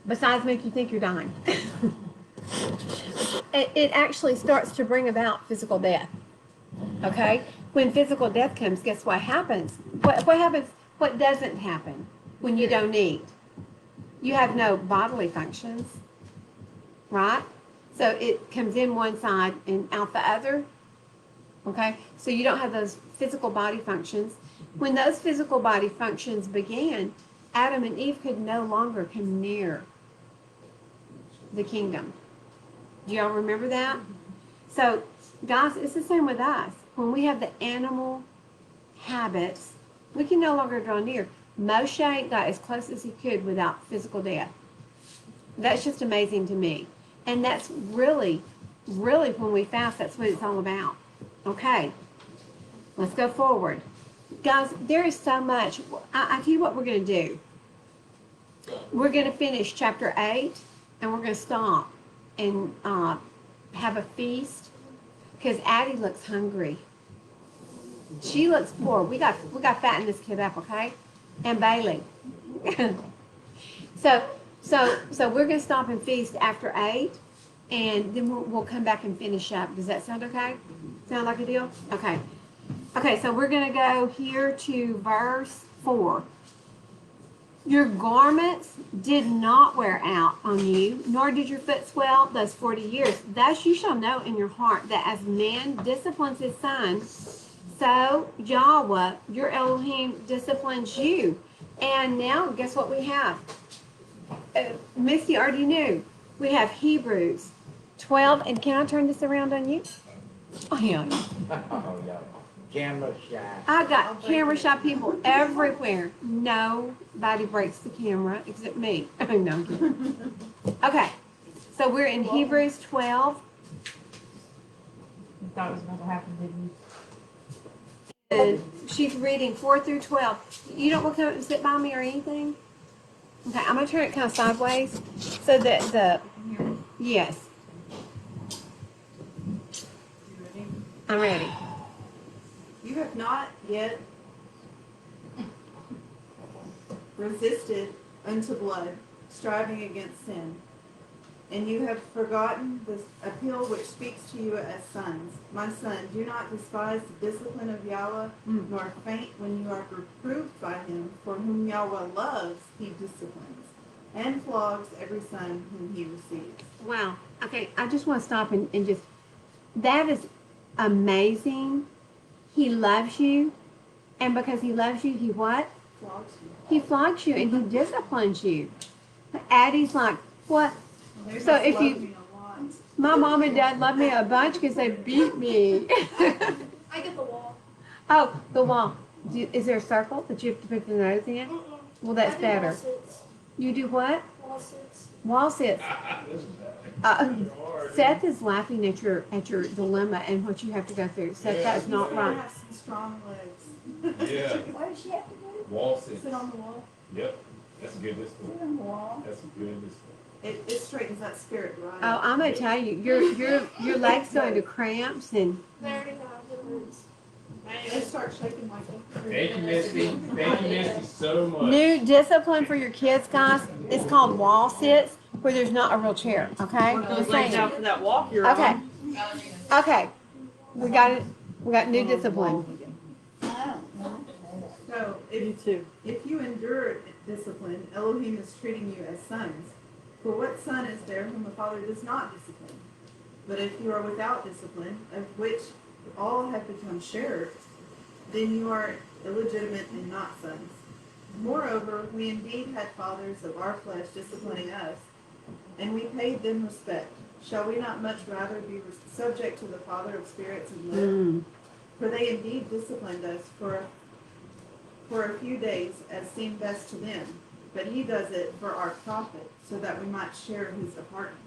Besides make you think you're dying. It actually starts to bring about physical death. Okay? When physical death comes, guess what happens? What happens? What doesn't happen when you don't eat? You have no bodily functions, right? So it comes in one side and out the other. Okay? So you don't have those physical body functions. When those physical body functions began, Adam and Eve could no longer come near the kingdom. Do y'all remember that? So, guys, it's the same with us. When we have the animal habits, we can no longer draw near. Moshe got as close as he could without physical death. That's just amazing to me. And that's really when we fast, that's what it's all about. Okay, let's go forward. Guys, there is so much. I tell you what we're going to do. We're going to finish chapter 8, and we're going to stop and have a feast, because Addie looks hungry. She looks poor. We got fatten this kid up, okay? And Bailey. So we're going to stop and feast after 8, and then we'll come back and finish up. Does that sound okay? Sound like a deal? Okay. Okay, so we're going to go here to verse 4. Your garments did not wear out on you, nor did your foot swell those 40 years. Thus you shall know in your heart that as man disciplines his son, so Yahweh, your Elohim, disciplines you. And now, guess what we have? Missy already knew. We have Hebrews 12, and can I turn this around on you? Oh, yeah. Oh, yeah. Camera shy. I got camera shy people everywhere. Nobody breaks the camera except me. No, I'm kidding. Okay, so we're in Hebrews 12. You thought it was about to happen, didn't you? And she's reading 4 through 12. You don't want to come and sit by me or anything? Okay, I'm going to turn it kind of sideways so that yes. I'm ready. You have not yet resisted unto blood, striving against sin. And you have forgotten the appeal which speaks to you as sons. My son, do not despise the discipline of Yahweh, nor faint when you are reproved by him, for whom Yahweh loves, he disciplines, and flogs every son whom he receives. Wow. Okay, I just want to stop and just, that is amazing. He loves you, and because he loves you, he what? Flogs you. He flogs you and he disciplines you. Addie's like, what? They So must if love you- me a lot. My mom and dad love me a bunch because they beat me. I get the wall. Oh, the wall. Is there a circle that you have to put the nose in? Well, that's better. You do what? Wall sits. Wall sits. Seth is laughing at your dilemma and what you have to go through. Seth, that's not I right. have some strong legs. Yeah. What does she have to do? Wall sits. Sit on the wall. Yep. That's a good discipline. Sit on the wall? That's a good discipline. It straightens that spirit right. Oh, I'm gonna tell you, your legs go into cramps and There it goes. They start shaking like Thank you, Misty. Thank you, Misty, so much. new discipline for your kids, guys. It's called wall sits, where there's not a real chair. Okay, just Legs out saying. for that walk you're Okay, on. okay. We got it. We got new discipline. No, no. So if you endure discipline, Elohim is treating you as sons. For what son is there whom the father does not discipline? But if you are without discipline, of which all have become sharers, then you are illegitimate and not sons. Moreover, we indeed had fathers of our flesh disciplining us, and we paid them respect. Shall we not much rather be subject to the Father of spirits and live? For they indeed disciplined us for a few days as seemed best to them, but he does it for our profit, so that we might share his apartments.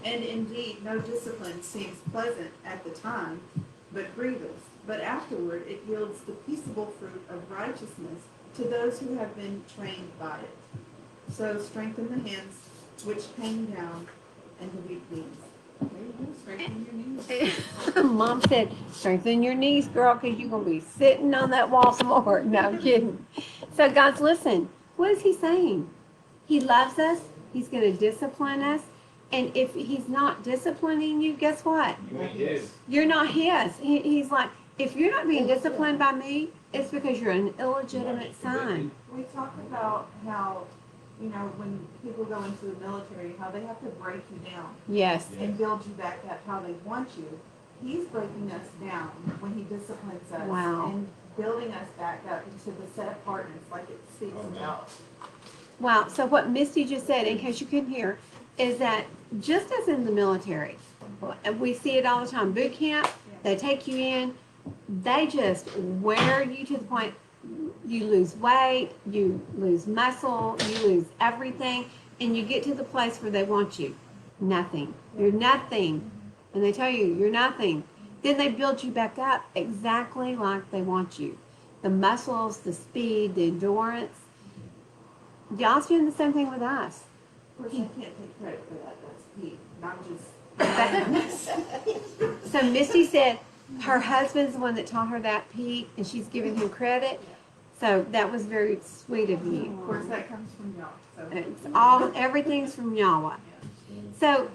And indeed, no discipline seems pleasant at the time, but grievous. But afterward it yields the peaceable fruit of righteousness to those who have been trained by it. So strengthen the hands which hang down and the weak knees. There you go, strengthen your knees. Mom said, strengthen your knees, girl, because you're going to be sitting on that wall some more. No, I'm kidding. So, guys, listen. What is he saying? He loves us. He's going to discipline us. And if he's not disciplining you, guess what? You ain't his. You're not his. He's like, if you're not being disciplined by me, it's because you're an illegitimate son. We talked about how, you know, when people go into the military, how they have to break you down Yes. and build you back up how they want you. He's breaking us down when he disciplines us Wow. and building us back up into the set apartness like it speaks about. Wow. So what Misty just said, in case you couldn't hear, is that just as in the military, we see it all the time. Boot camp, they take you in, they just wear you to the point you lose weight, you lose muscle, you lose everything, and you get to the place where they want you. Nothing. You're nothing. And they tell you, you're nothing. Then they build you back up exactly like they want you. The muscles, the speed, the endurance. God's doing the same thing with us. Of course, I can't take credit for that. That's Pete. I'm just. So Misty said her husband's the one that taught her that, Pete, and she's giving him credit. So that was very sweet of you. Of course, that comes from y'all. So. It's everything's from Yahweh. So,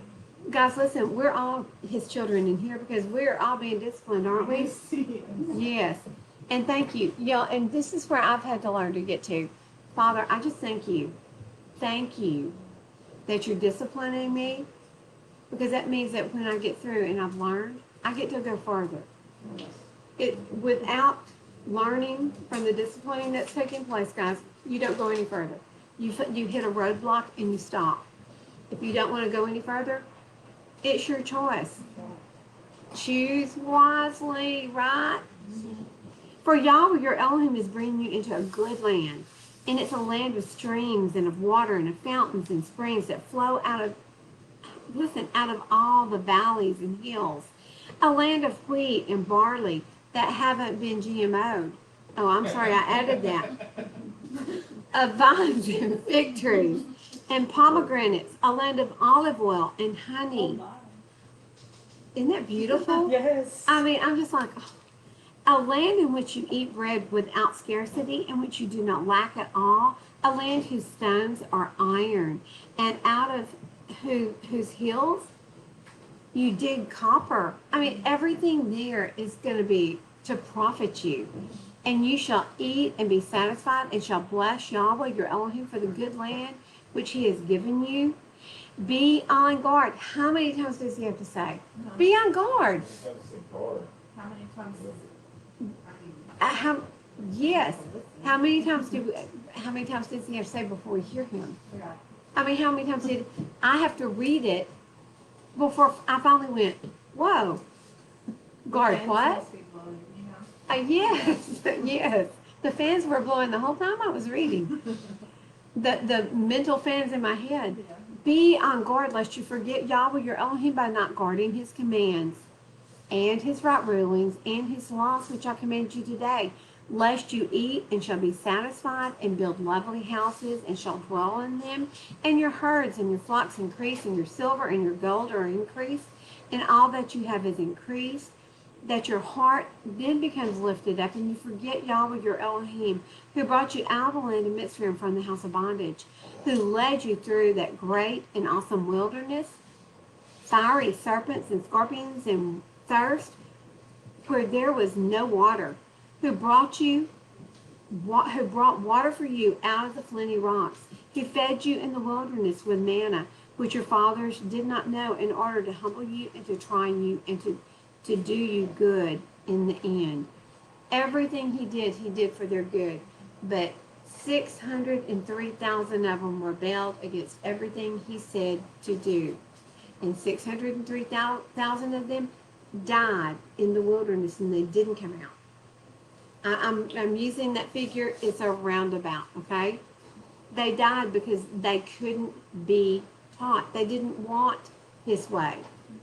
guys, listen, we're all his children in here because we're all being disciplined, aren't we? Yes. And thank you. Y'all, and this is where I've had to learn to get to. Father, I just thank you. Thank you that you're disciplining me, because that means that when I get through and I've learned, I get to go further. Without learning from the disciplining that's taking place, guys, you don't go any further. You hit a roadblock and you stop. If you don't want to go any further, it's your choice. Choose wisely, right? For Yahweh, your Elohim, is bringing you into a good land. And it's a land with streams and of water and of fountains and springs that flow out of all the valleys and hills. A land of wheat and barley that haven't been GMO'd. Oh, I'm sorry, I added that. Of vines and fig trees and pomegranates, a land of olive oil and honey. Isn't that beautiful? Yes. I mean, I'm just like, oh. A land in which you eat bread without scarcity, in which you do not lack at all. A land whose stones are iron, and out of whose hills you dig copper. I mean, everything there is going to be to profit you. And you shall eat and be satisfied, and shall bless Yahweh your Elohim for the good land which he has given you. Be on guard. How many times does he have to say? Be on guard. How many times? Yes. How many times does he have to say before we hear him? Yeah. I mean, how many times did I have to read it before I finally went, whoa, guard, what? Yes, yes. The fans were blowing the whole time I was reading. The mental fans in my head. Be on guard lest you forget Yahweh your Elohim by not guarding his commands and his right rulings and his laws which I command you today, lest you eat and shall be satisfied and build lovely houses and shall dwell in them, and your herds and your flocks increase, and your silver and your gold are increased, and all that you have is increased, that your heart then becomes lifted up, and you forget Yahweh your Elohim, who brought you out of the land of Mitzrayim from the house of bondage, who led you through that great and awesome wilderness, fiery serpents and scorpions and thirst, where there was no water, who brought water for you out of the flinty rocks, who fed you in the wilderness with manna, which your fathers did not know, in order to humble you and to try you and to do you good in the end. Everything he did for their good. But 603,000 of them rebelled against everything he said to do. And 603,000 of them died in the wilderness, and they didn't come out. I'm using that figure. It's a roundabout, okay? They died because they couldn't be taught. They didn't want his way.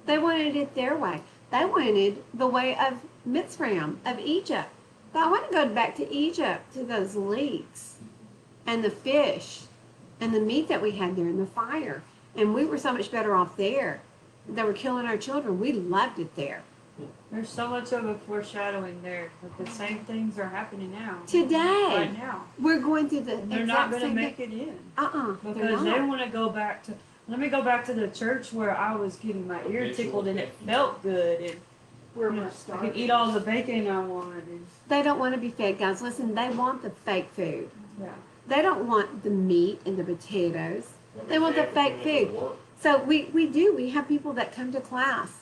They wanted it their way. They wanted the way of Mitzrayim, of Egypt. But I want to go back to Egypt, to those leeks and the fish and the meat that we had there and the fire. And we were so much better off there. They were killing our children. We loved it there. There's so much of a foreshadowing there, but the same things are happening now. Today, Right now. we're going through the And they're not exact going to same make thing. it in. They're Because they not. want to go back to, let me go back to the church where I was getting my ear tickled and it felt good. And Where you know, we're I starting. could eat all the bacon I wanted. And, They don't want to be fed, guys. Listen, they want the fake food. yeah. They don't want the meat and the potatoes. They want the fake food. Work. So we have people that come to class.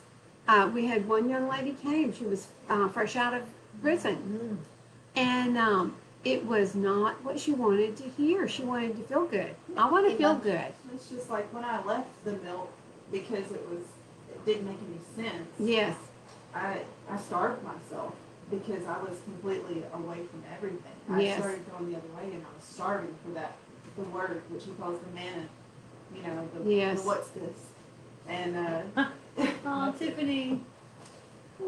We had one young lady came. She was fresh out of prison. And it was not what she wanted to hear. She wanted to feel good. I want to feel good. It's just like when I left the milk because it didn't make any sense. Yes. I starved myself because I was completely away from everything. Yes. I started going the other way and I was starving for the word, which he calls the manna, you know, Yes. the what's this. And Oh, Tiffany.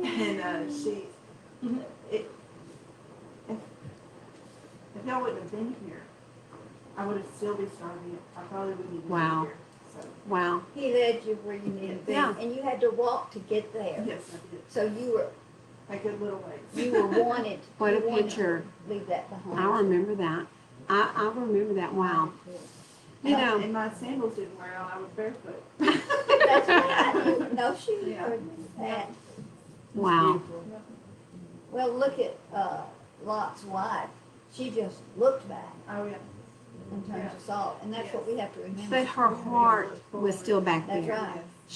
she, if y'all wouldn't have been here, I would have still be starving. I probably wouldn't even Wow. be here. So, Wow. He led you where you needed to be, Yeah. and you had to walk to get there. yes, I did. So you were A good little ways. wanted. What a you wanted picture. to leave that behind. I remember that. I remember that. Wow. You know. And my sandals didn't wear out. I was barefoot. That's right. No shoes Yeah. or that. Wow. Well, look at Lot's wife. She just looked back Oh, yeah. in terms of salt, and that's what we have to remember. But her heart was still back That's there.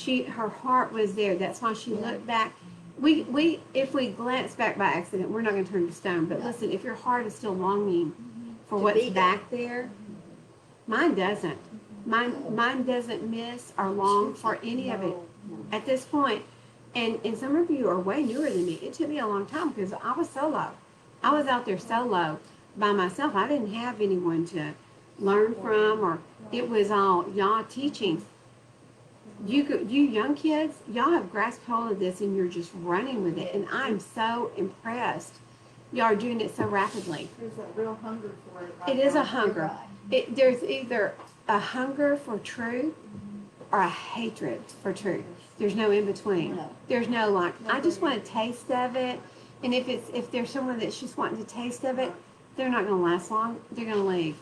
right. Her heart was there. That's why she looked back. If we glance back by accident, we're not going to turn to stone. But listen, if your heart is still longing for To what's be there. back there, mine doesn't. Mine doesn't miss or long for any of it at this point. And some of you are way newer than me. It took me a long time because I was solo. I was out there solo by myself. I didn't have anyone to learn from, or it was all y'all teaching. You young kids, y'all have grasped hold of this and you're just running with it. And I'm so impressed. Y'all are doing it so rapidly. There's a real hunger for it. Right It is now. a hunger. Right. There's either a hunger for truth or a hatred for truth. There's no in between. No. There's no like, I just want a taste of it. And if there's someone that's just wanting a taste of it, they're not going to last long. They're going to leave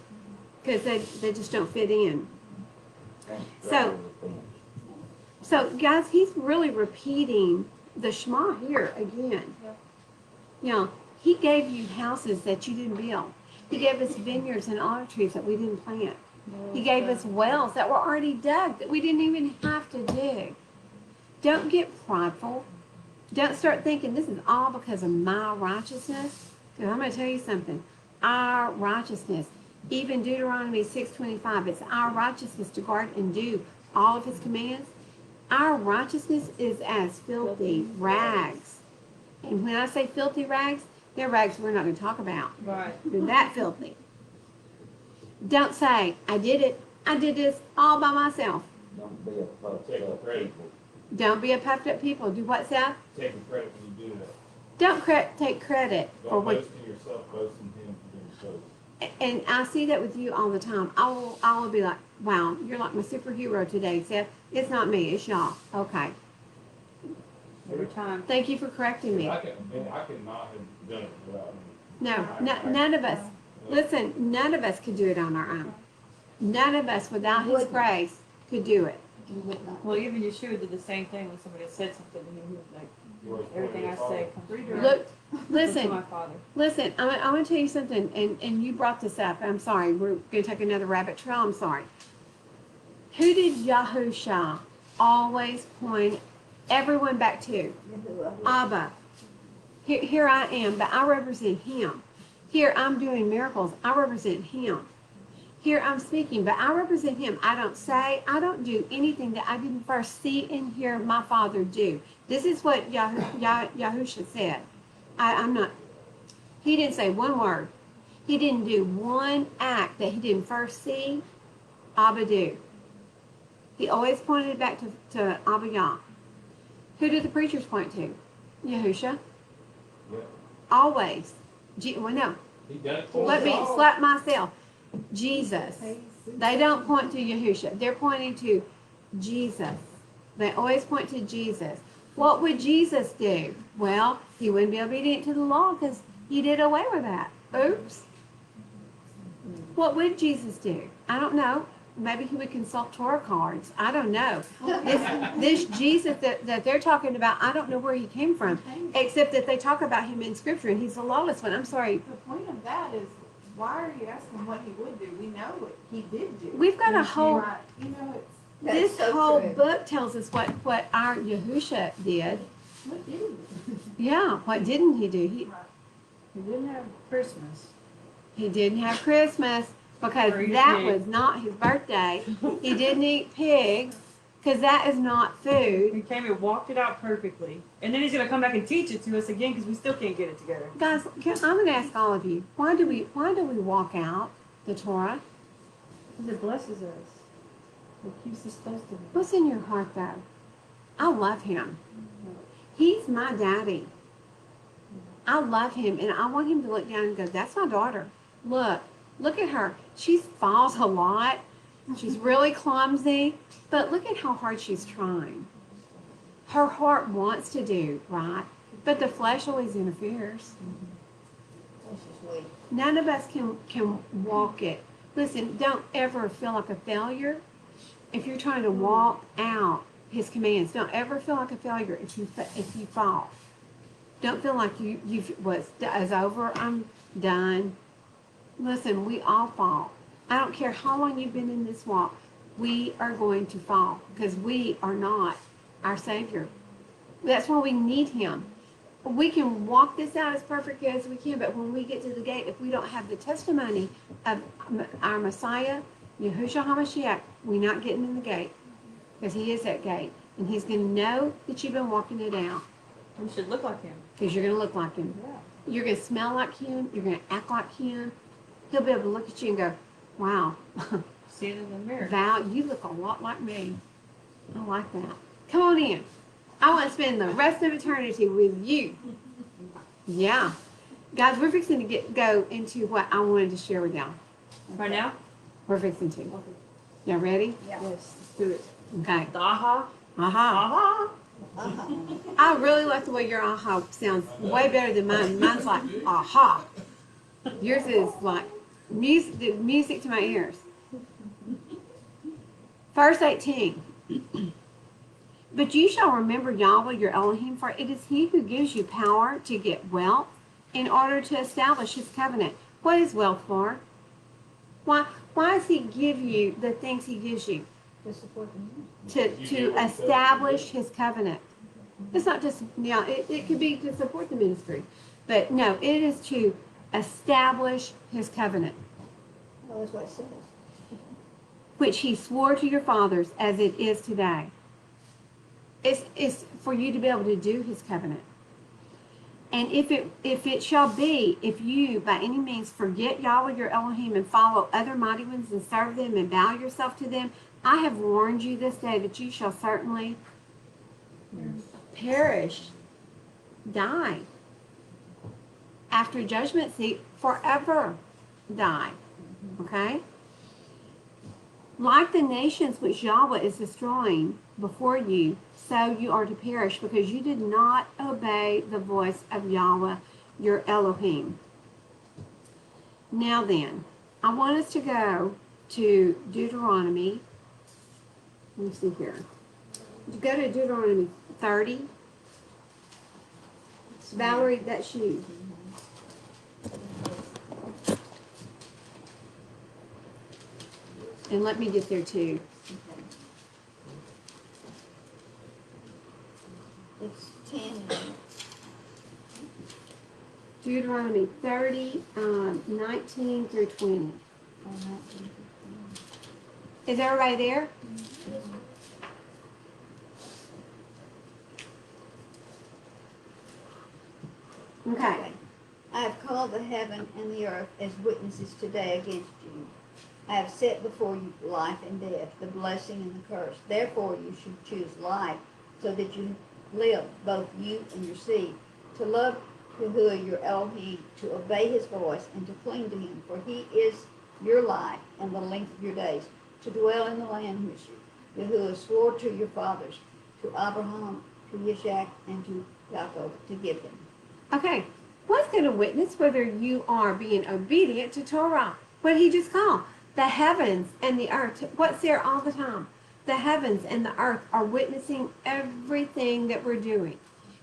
because they just don't fit in. So guys, he's really repeating the Shema here again. You know, he gave you houses that you didn't build. He gave us vineyards and olive trees that we didn't plant. He gave us wells that were already dug that we didn't even have to dig. Don't get prideful. Don't start thinking this is all because of my righteousness. Because I'm going to tell you something. Our righteousness, even Deuteronomy 6:25, it's our righteousness to guard and do all of his commands. Our righteousness is as filthy rags. And when I say filthy rags, they're rags we're not going to talk about. Right. They're that filthy. Don't say, I did it. I did this all by myself. Don't be a puffed Taking up credit. people. Don't be a puffed up people. Do what, Seth? Taking credit when you do that. Don't take credit for Don't what. boast in yourself, boast in him for doing so. And I see that with you all the time. I will be like, wow, you're like my superhero today, Seth. It's not me, it's y'all. Okay. Every time. Thank you for correcting me. I could not have done it without him. No, none of us. Listen, none of us could do it on our own. None of us, without his Wouldn't. grace, could do it. You would not. Well, even Yeshua did the same thing when somebody said something to him. He was like, You always everything I pointed say at comes from God. Look, Comes listen, from my Father. listen, I want to tell you something, and you brought this up. I'm sorry. We're going to take another rabbit trail. I'm sorry. Who did Yahusha always point everyone back to? Abba. Here I am, but I represent him. Here I'm doing miracles. I represent him. Here I'm speaking, but I represent him. I don't do anything that I didn't first see and hear my Father do. This is what Yahusha said. He didn't say one word. He didn't do one act that he didn't first see Abba do. He always pointed it back to Abba Yah. Who did the preachers point to? Yahusha. Yeah. Always. Well, no, He done it for let us me all. slap myself. Jesus. They don't point to Yahusha. They're pointing to Jesus. They always point to Jesus. What would Jesus do? Well, he wouldn't be obedient to the law because he did away with that. Oops. What would Jesus do? I don't know. Maybe he would consult Torah cards. I don't know. This Jesus that they're talking about, I don't know where he came from, except that they talk about him in Scripture, and he's the lawless one. I'm sorry. The point of that is, why are you asking what he would do? We know what he did do. We've got a whole, Right. You know, it's, That's this so whole true. book tells us what our Yahusha did. what did he do? Yeah, what didn't he do? We didn't have Christmas. He didn't have Christmas because Or eat a that pig. was not his birthday. He didn't eat pigs because that is not food. He came and walked it out perfectly. And then he's going to come back and teach it to us again because we still can't get it together. Guys, I'm going to ask all of you, why do we walk out the Torah? Because it blesses us. It keeps us close to him. What's in your heart though? I love him. He's my daddy. I love him and I want him to look down and go, that's my daughter. Look at her. She falls a lot. She's really clumsy, but look at how hard she's trying. Her heart wants to do right, but the flesh always interferes. That's sweet. None of us can walk it. Listen, don't ever feel like a failure if you're trying to walk out his commands. Don't ever feel like a failure if you fall. Don't feel like it's over. I'm done. Listen, we all fall. I don't care how long you've been in this walk. We are going to fall because we are not our Savior. That's why we need Him. We can walk this out as perfectly as we can, but when we get to the gate, if we don't have the testimony of our Messiah, Yahushua HaMashiach, we're not getting in the gate because He is that gate. And He's going to know that you've been walking it out We should look like him. because you're going to look like Him. Yeah. You're going to smell like Him. You're going to act like Him. He'll be able to look at you and go, wow, See it in the mirror. Val, you look a lot like me. I like that. Come on in. I want to spend the rest of eternity with you. Yeah. Guys, we're fixing to go into what I wanted to share with y'all. Right now? We're fixing to. Y'all ready? Yeah. Yes. Let's do it. Okay. The aha. Aha. Aha. I really like the way your aha sounds way better than mine. Mine's like aha. Yours is like music to my ears. Verse 18. But you shall remember Yahweh your Elohim, for it is He who gives you power to get wealth in order to establish His covenant. What is wealth for? Why does He give you the things He gives you? To support the ministry. To establish His covenant. It's not just, it could be to support the ministry. But no, it is to establish His covenant, Well, that's what it says. which He swore to your fathers as it is today. It's for you to be able to do His covenant. And if it shall be, if you by any means forget Yahweh your Elohim and follow other mighty ones and serve them and bow yourself to them, I have warned you this day that you shall certainly perish, die. After judgment seat, forever die. Okay? Like the nations which Yahweh is destroying before you, so you are to perish, because you did not obey the voice of Yahweh, your Elohim. Now then, I want us to go to Deuteronomy. Let me see here. Go to Deuteronomy 30. Valerie, that's you. And let me get there too. It's 10. Deuteronomy 30, 19 through 20. Is everybody there? Okay. I have called the heaven and the earth as witnesses today against you. I have set before you life and death, the blessing and the curse. Therefore you should choose life, so that you live, both you and your seed, to love Yahuwah your Elohim, to obey his voice and to cling to him, for he is your life and the length of your days, to dwell in the land which Yahuwah swore to your fathers, to Abraham, to Isaac, and to Jacob, to give them. Okay, what's going to witness whether you are being obedient to Torah? What he just called the heavens and the earth. What's there all the time? The heavens and the earth are witnessing everything that we're doing.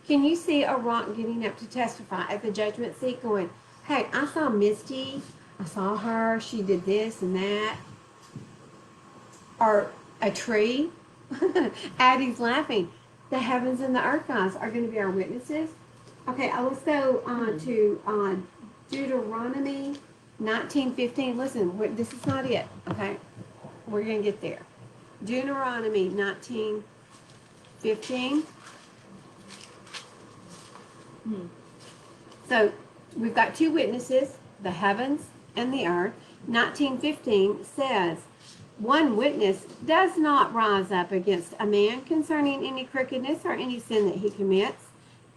Can you see a rock getting up to testify at the judgment seat going, hey, I saw Misty, I saw her, she did this and that. Or a tree. Addie's laughing. The heavens and the earth, guys, are going to be our witnesses. Okay, let's go on to Deuteronomy 19:15. Listen, this is not it, okay? We're going to get there. Deuteronomy 19:15. So we've got two witnesses, the heavens and the earth. 19:15 says, one witness does not rise up against a man concerning any crookedness or any sin that he commits.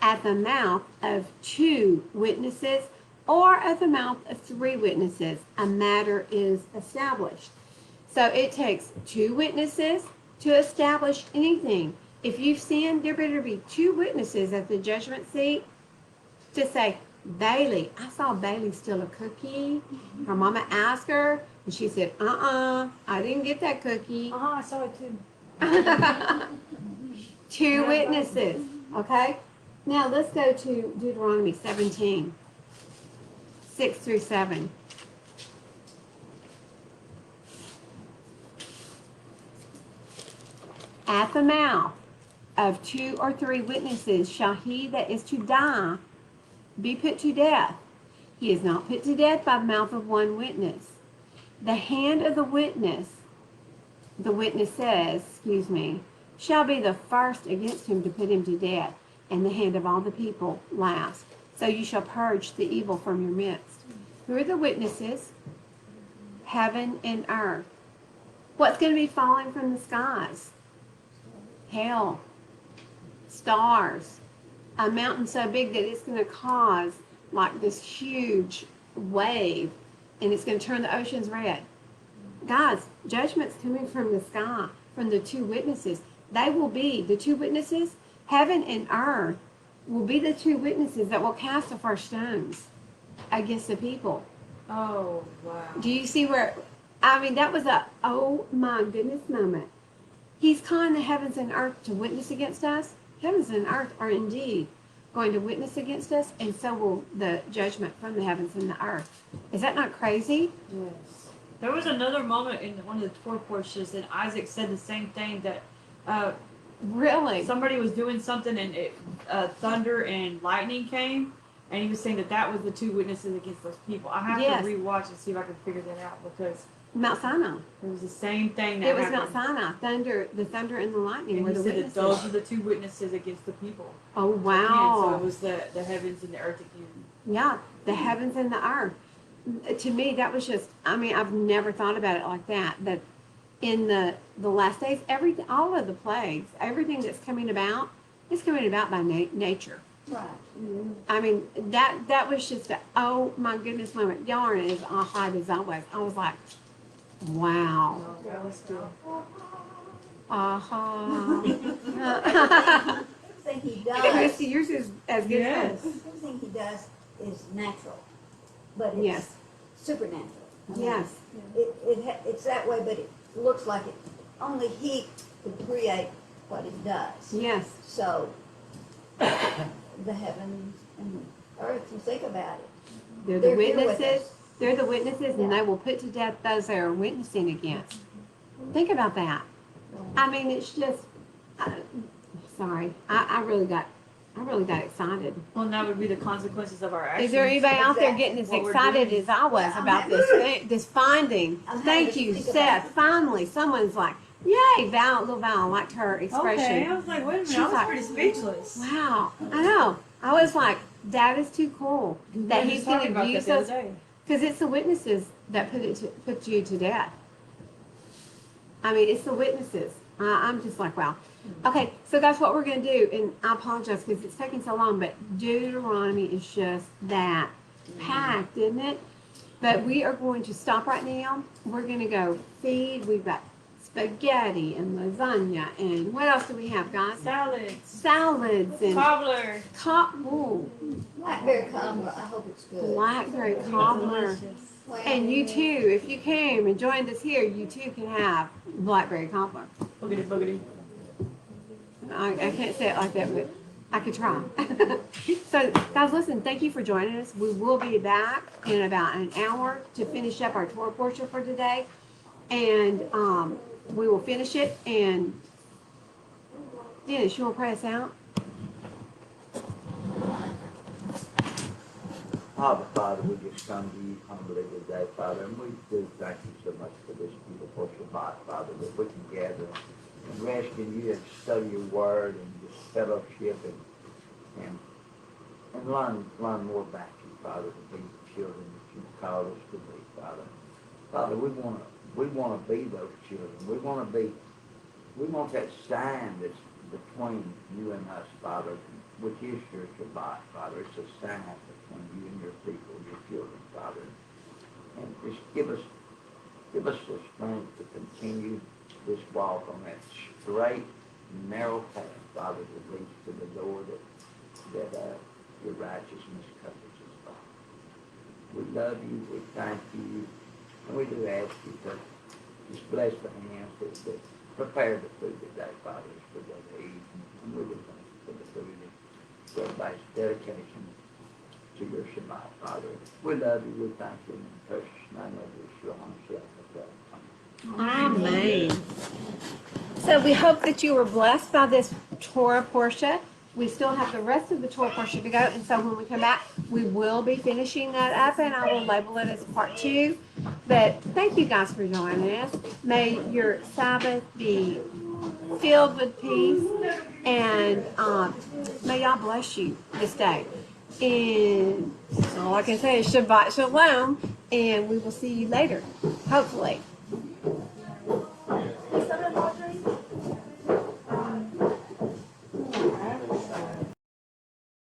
At the mouth of two witnesses or at the mouth of three witnesses, a matter is established. So it takes two witnesses to establish anything. If you've sinned, there better be two witnesses at the judgment seat to say, Bailey, I saw Bailey steal a cookie. Her mama asked her, and she said, I didn't get that cookie. I saw it too. Two witnesses, okay? Now let's go to Deuteronomy 17, 6 through 7. At the mouth of two or three witnesses shall he that is to die be put to death. He is not put to death by the mouth of one witness. The hand of the witness says, shall be the first against him to put him to death, and the hand of all the people last. So you shall purge the evil from your midst. Who are the witnesses? Heaven and earth. What's going to be falling from the skies? Hail, stars, a mountain so big that it's going to cause like this huge wave, and it's going to turn the oceans red. Guys, judgment's coming from the sky, from the two witnesses. They will be the two witnesses. Heaven and earth will be the two witnesses that will cast the first stones against the people. Oh, wow. Do you see where, that was a, oh my goodness moment. He's calling the heavens and earth to witness against us. Heavens and earth are indeed going to witness against us, and so will the judgment from the heavens and the earth. Is that not crazy? Yes. There was another moment in one of the Torah portions that Isaac said the same thing, that Really? somebody was doing something and thunder and lightning came, and he was saying that was the two witnesses against those people. I have Yes. to rewatch and see if I can figure that out, because Mount Sinai. it was the same thing that It was happened. Mount Sinai. The thunder and the lightning And were he the said that witnesses. those are the two witnesses against the people. Oh, Again, wow. so it was the heavens and the earth again. Yeah, the heavens and the earth. To me, that was just, I've never thought about it like that. That in the last days, all of the plagues, everything that's coming about, is coming about by nature. Right. That was just a, oh my goodness moment. Y'all aren't as hot as I was. I was like, wow. Oh, that was good. Everything he Christy, does, yours is as good as mine. everything he does is natural, but it's Yes. supernatural. I mean, Yes. It's that way, but it looks like it. Only he could create what he does. Yes. So, the heavens and earth, you think about it. They're the They're here with witnesses. us. They're the witnesses, and Yeah. they will put to death those they are witnessing against. Think about that. It's just. Sorry, I really got excited. Well, and that would be the consequences of our actions. Is there anybody out there Exactly. getting as What we're excited doing. as I was Yeah, about this finding? I'm Thank having you, to think Seth. about it. Finally, someone's like, "Yay!" Little Val liked her expression. Okay, I was like, wait a minute, She's I was like, pretty speechless. Wow, I know. I was like, that is too cool that We were he's just going talking to about use that the those, other day. because it's the witnesses that put you to death. It's the witnesses. I'm just like, wow. Okay, so that's what we're going to do. And I apologize because it's taking so long, but Deuteronomy is just that packed, isn't it? But we are going to stop right now. We're going to go feed. We've got spaghetti and lasagna. And what else do we have, guys? Salads. Salads and Cobbler. ooh, Blackberry cobbler, I hope it's good. blackberry cobbler. And you too, if you came and joined us here, you too can have blackberry cobbler. Boogity boogity. I can't say it like that, but I could try. So, guys, listen, thank you for joining us. We will be back in about an hour to finish up our Torah portion for today. And we will finish it. And Dennis, you want to pray us out? Father, we just come to you humbly today, Father, and we do thank you so much for this beautiful Shabbat, Father, that we can gather and rest in you and study your word and just fellowship and learn more about you, Father, to be the children that you've called us to be, Father. Father, we want to be those children. We want that sign that's between you and us, Father, which is your Shabbat, Father. It's a sign between you and your people, your children, Father. And just give us the strength to continue this walk on that straight, narrow path, Father, that leads to the door that your righteousness covers us, Father. We love you, we thank you, and we do ask you to just bless the hands that prepare the food today, Father, for the eat. And we do thank you for the food and for everybody's dedication to your Shabbat, Father. We love you, we thank you, in the precious name of Yeshua HaMashiach. Amen. So we hope that you were blessed by this Torah portion. We still have the rest of the Torah portion to go, and so when we come back, we will be finishing that up, and I will label it as part 2. But thank you guys for joining us. May your Sabbath be filled with peace, and may y'all bless you this day. And all I can say is Shabbat Shalom, and we will see you later, hopefully.